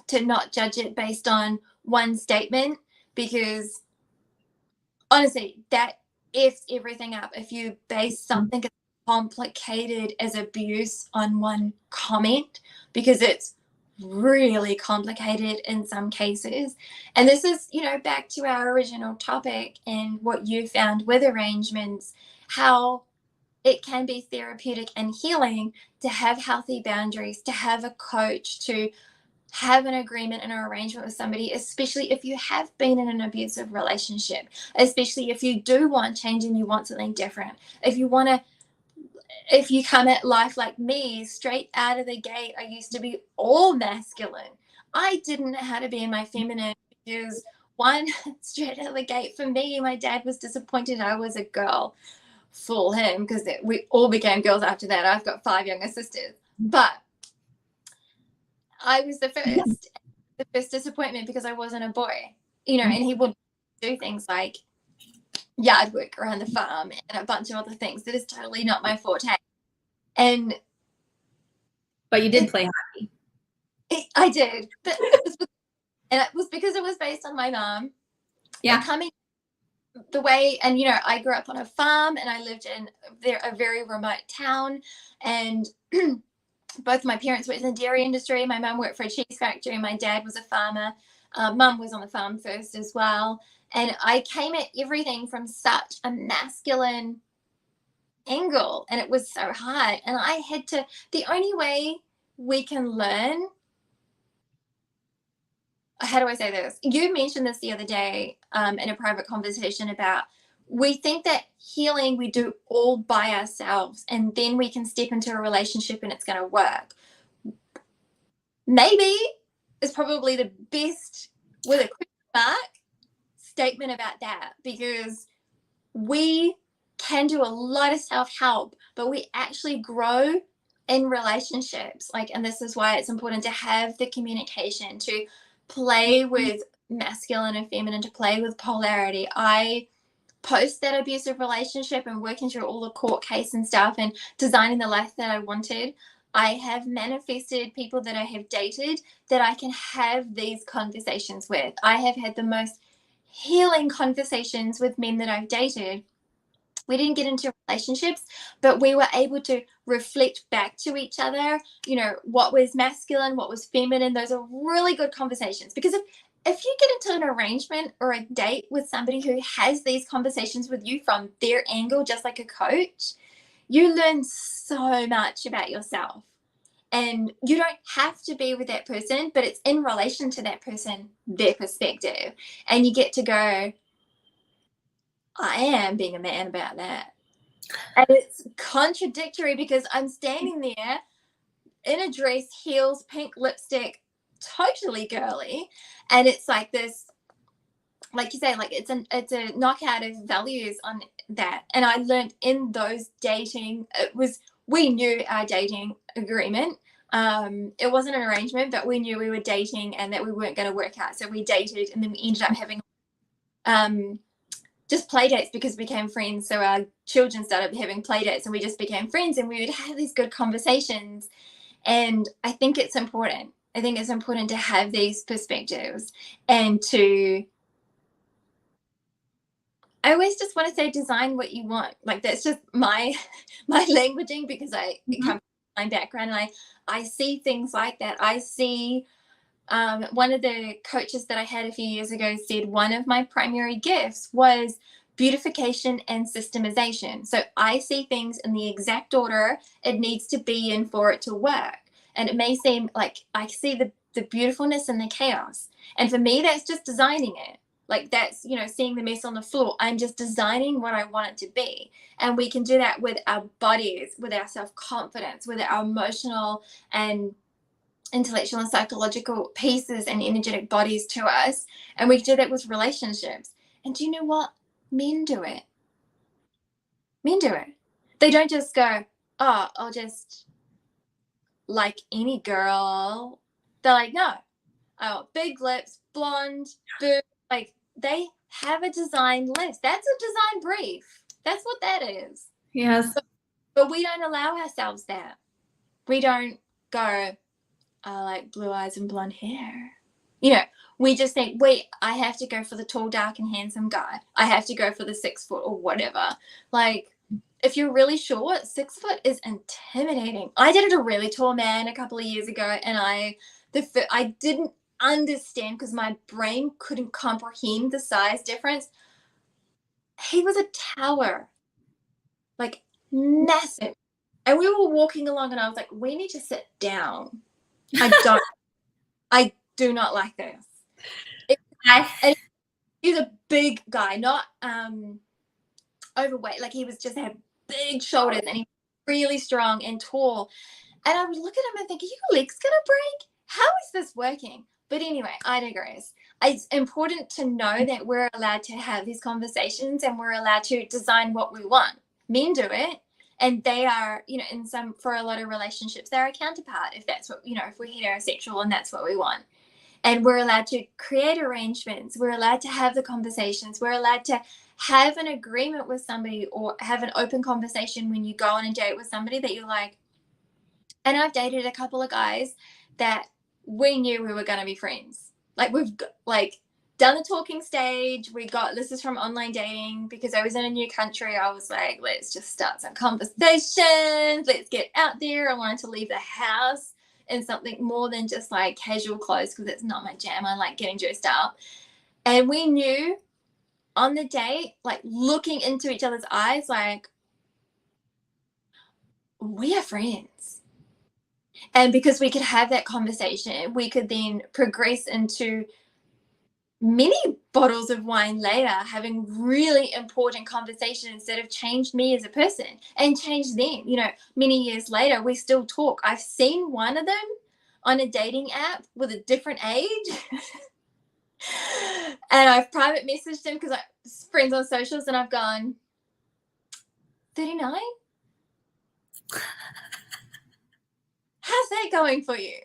to not judge it based on one statement, because honestly, that ifs everything up if you base something as complicated as abuse on one comment, because it's really complicated in some cases. And this is, back to our original topic and what you found with arrangements, how it can be therapeutic and healing to have healthy boundaries, to have a coach, to have an agreement and an arrangement with somebody, especially if you have been in an abusive relationship, especially if you do want change and you want something different. If you come at life like me, straight out of the gate, I used to be all masculine. I didn't know how to be in my feminine because, one, straight out of the gate for me, my dad was disappointed I was a girl. Fool him, because we all became girls after that. I've got 5 younger sisters. But I was the first disappointment because I wasn't a boy, and he would do things like yard work around the farm and a bunch of other things that is totally not my forte. But you did play hockey. I did, and it was because it was based on my mom. Yeah. the way, and you know, I grew up on a farm and I lived in a very remote town, and both my parents worked in the dairy industry. My mum worked for a cheese factory. My dad was a farmer. Mum was on the farm first as well. And I came at everything from such a masculine angle, and it was so hard. And I had to, the only way we can learn, how do I say this? You mentioned this the other day in a private conversation about, we think that healing we do all by ourselves and then we can step into a relationship and it's going to work. Maybe is probably the best, with a question mark, statement about that, because we can do a lot of self-help, but we actually grow in relationships. Like, and this is why it's important to have the communication, to play with masculine and feminine, to play with polarity. I post that abusive relationship and working through all the court case and stuff and designing the life that I wanted, I have manifested people that I have dated that I can have these conversations with. I have had the most healing conversations with men that I've dated. We didn't get into relationships, but we were able to reflect back to each other, you know, what was masculine, what was feminine. Those are really good conversations, because if you get into an arrangement or a date with somebody who has these conversations with you from their angle, just like a coach, you learn so much about yourself. And you don't have to be with that person, but it's in relation to that person, their perspective. And you get to go, I am being a man about that. And it's contradictory because I'm standing there in a dress, heels, pink lipstick, totally girly. And it's like this, like you say, like it's a knockout of values on that. And I learned in those dating, we knew our dating agreement. It wasn't an arrangement, but we knew we were dating and that we weren't going to work out. So we dated, and then we ended up having just play dates because we became friends. So our children started having play dates and we just became friends, and we would have these good conversations. And I think it's important. I think it's important to have these perspectives and to, I always just want to say, design what you want. Like, that's just my languaging, because I come from my background and I see things like that. I see one of the coaches that I had a few years ago said one of my primary gifts was beautification and systemization. So I see things in the exact order it needs to be in for it to work. And it may seem like I see the beautifulness in the chaos. And for me, that's just designing it. Like, that's, you know, seeing the mess on the floor. I'm just designing what I want it to be. And we can do that with our bodies, with our self-confidence, with our emotional and intellectual and psychological pieces and energetic bodies to us. And we do that with relationships. And do you know what? Men do it. Men do it. They don't just go, oh, I'll just like any girl. They're like, no, I want big lips, blonde, boobs. Like, they have a design list. That's a design brief. That's what that is. Yes. But we don't allow ourselves that. We don't go, I like blue eyes and blonde hair. You know, we just think, wait, I have to go for the tall, dark, and handsome guy. I have to go for the 6 foot or whatever. Like, if you're really short, 6 foot is intimidating. I dated a really tall man a couple of years ago, and I didn't understand because my brain couldn't comprehend the size difference. He was a tower, like massive. And we were walking along, and I was like, we need to sit down. I do not like this. And he's a big guy, not overweight. Like, he was just had big shoulders and he's really strong and tall. And I would look at him and think, are your legs gonna break? How is this working? But anyway, I digress. It's important to know that we're allowed to have these conversations and we're allowed to design what we want. Men do it. And they are, you know, for a lot of relationships, they're a counterpart, if that's what, you know, if we're heterosexual and that's what we want. And we're allowed to create arrangements. We're allowed to have the conversations. We're allowed to have an agreement with somebody or have an open conversation when you go on a date with somebody that you're like, and I've dated a couple of guys that we knew we were going to be friends. Like, done the talking stage. This is from online dating, because I was in a new country. I was like, let's just start some conversations. Let's get out there. I wanted to leave the house in something more than just like casual clothes, because it's not my jam. I like getting dressed up. And we knew on the date, like looking into each other's eyes, like, we are friends. And because we could have that conversation, we could then progress into many bottles of wine later, having really important conversations that have changed me as a person and changed them. You know, many years later, we still talk. I've seen one of them on a dating app with a different age. And I've private messaged him because I'm friends on socials, and I've gone, 39? How's that going for you?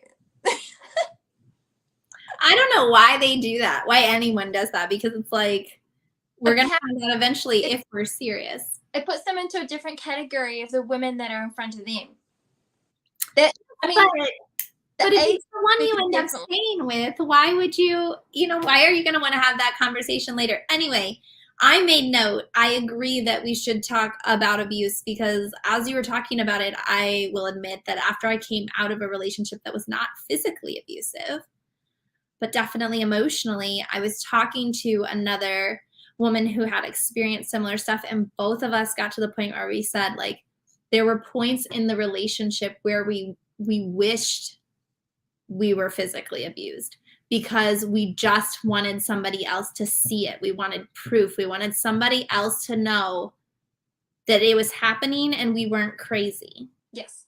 I don't know why they do that, why anyone does that, because it's like, we're going to find out eventually if we're serious. It puts them into a different category of the women that are in front of them. But if it's the one you end up staying with, why would you, why are you going to want to have that conversation later? Anyway, I made note. I agree that we should talk about abuse, because as you were talking about it, I will admit that after I came out of a relationship that was not physically abusive, but definitely emotionally, I was talking to another woman who had experienced similar stuff, and both of us got to the point where we said, like, there were points in the relationship where we wished we were physically abused, because we just wanted somebody else to see it. We wanted proof. We wanted somebody else to know that it was happening and we weren't crazy. Yes.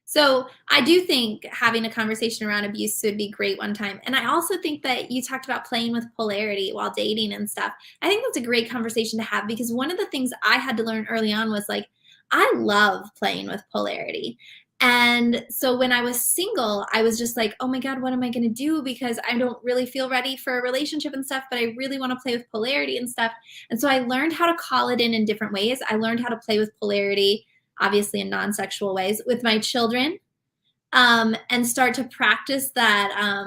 So I do think having a conversation around abuse would be great one time. And I also think that you talked about playing with polarity while dating and stuff. I think that's a great conversation to have, because one of the things I had to learn early on was, like, I love playing with polarity. And so when I was single, I was just like, oh my God, what am I going to do? Because I don't really feel ready for a relationship and stuff, but I really want to play with polarity and stuff. And so I learned how to call it in different ways. I learned how to play with polarity, obviously in non-sexual ways, with my children, and start to practice that,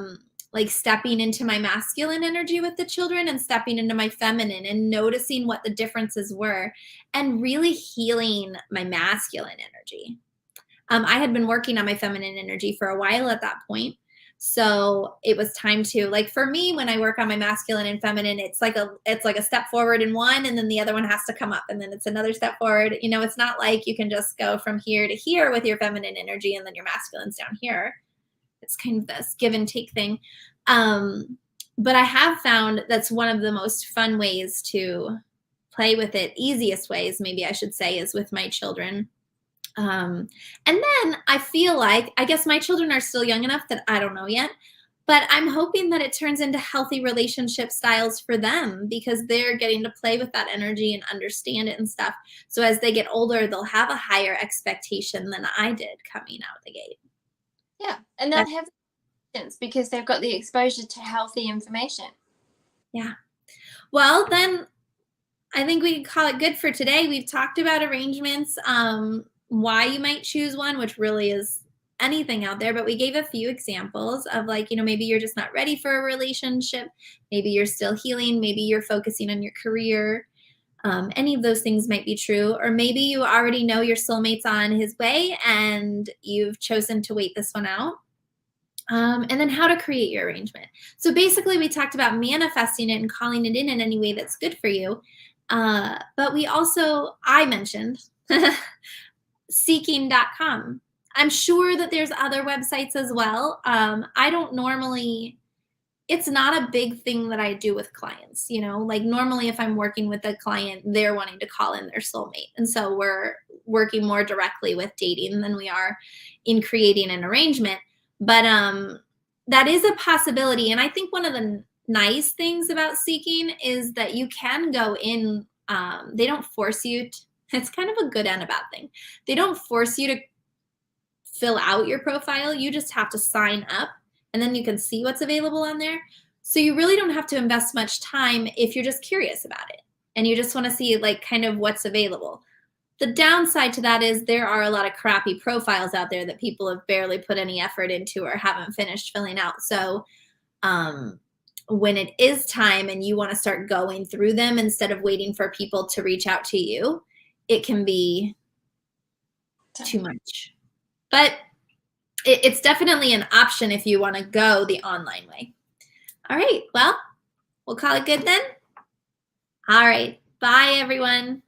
like stepping into my masculine energy with the children and stepping into my feminine and noticing what the differences were and really healing my masculine energy. I had been working on my feminine energy for a while at that point. So it was time to, like, for me, when I work on my masculine and feminine, it's like a step forward in one, and then the other one has to come up, and then it's another step forward. It's not like you can just go from here to here with your feminine energy and then your masculine's down here. It's kind of this give and take thing. But I have found that's one of the most fun ways to play with it, easiest ways, maybe I should say, is with my children. And then I feel like, I guess my children are still young enough that I don't know yet, but I'm hoping that it turns into healthy relationship styles for them, because they're getting to play with that energy and understand it and stuff. So as they get older, they'll have a higher expectation than I did coming out the gate. Yeah. And they'll have the because they've got the exposure to healthy information. Yeah. Well, then I think we can call it good for today. We've talked about arrangements, why you might choose one, which really is anything out there, but we gave a few examples of, like, maybe you're just not ready for a relationship, maybe you're still healing, maybe you're focusing on your career. Any of those things might be true, or maybe you already know your soulmate's on his way and you've chosen to wait this one out. And then how to create your arrangement. So basically we talked about manifesting it and calling it in any way that's good for you. But I mentioned seeking.com. I'm sure that there's other websites as well. I don't normally, it's not a big thing that I do with clients, like normally if I'm working with a client, they're wanting to call in their soulmate. And so we're working more directly with dating than we are in creating an arrangement. But that is a possibility. And I think one of the nice things about Seeking is that you can go in, they don't force you to, it's kind of a good and a bad thing. They don't force you to fill out your profile. You just have to sign up, and then you can see what's available on there. So you really don't have to invest much time if you're just curious about it and you just want to see, like, kind of what's available. The downside to that is there are a lot of crappy profiles out there that people have barely put any effort into or haven't finished filling out. So when it is time and you want to start going through them instead of waiting for people to reach out to you, it can be too much. But it's definitely an option if you want to go the online way. All right, well, we'll call it good then. All right, bye everyone.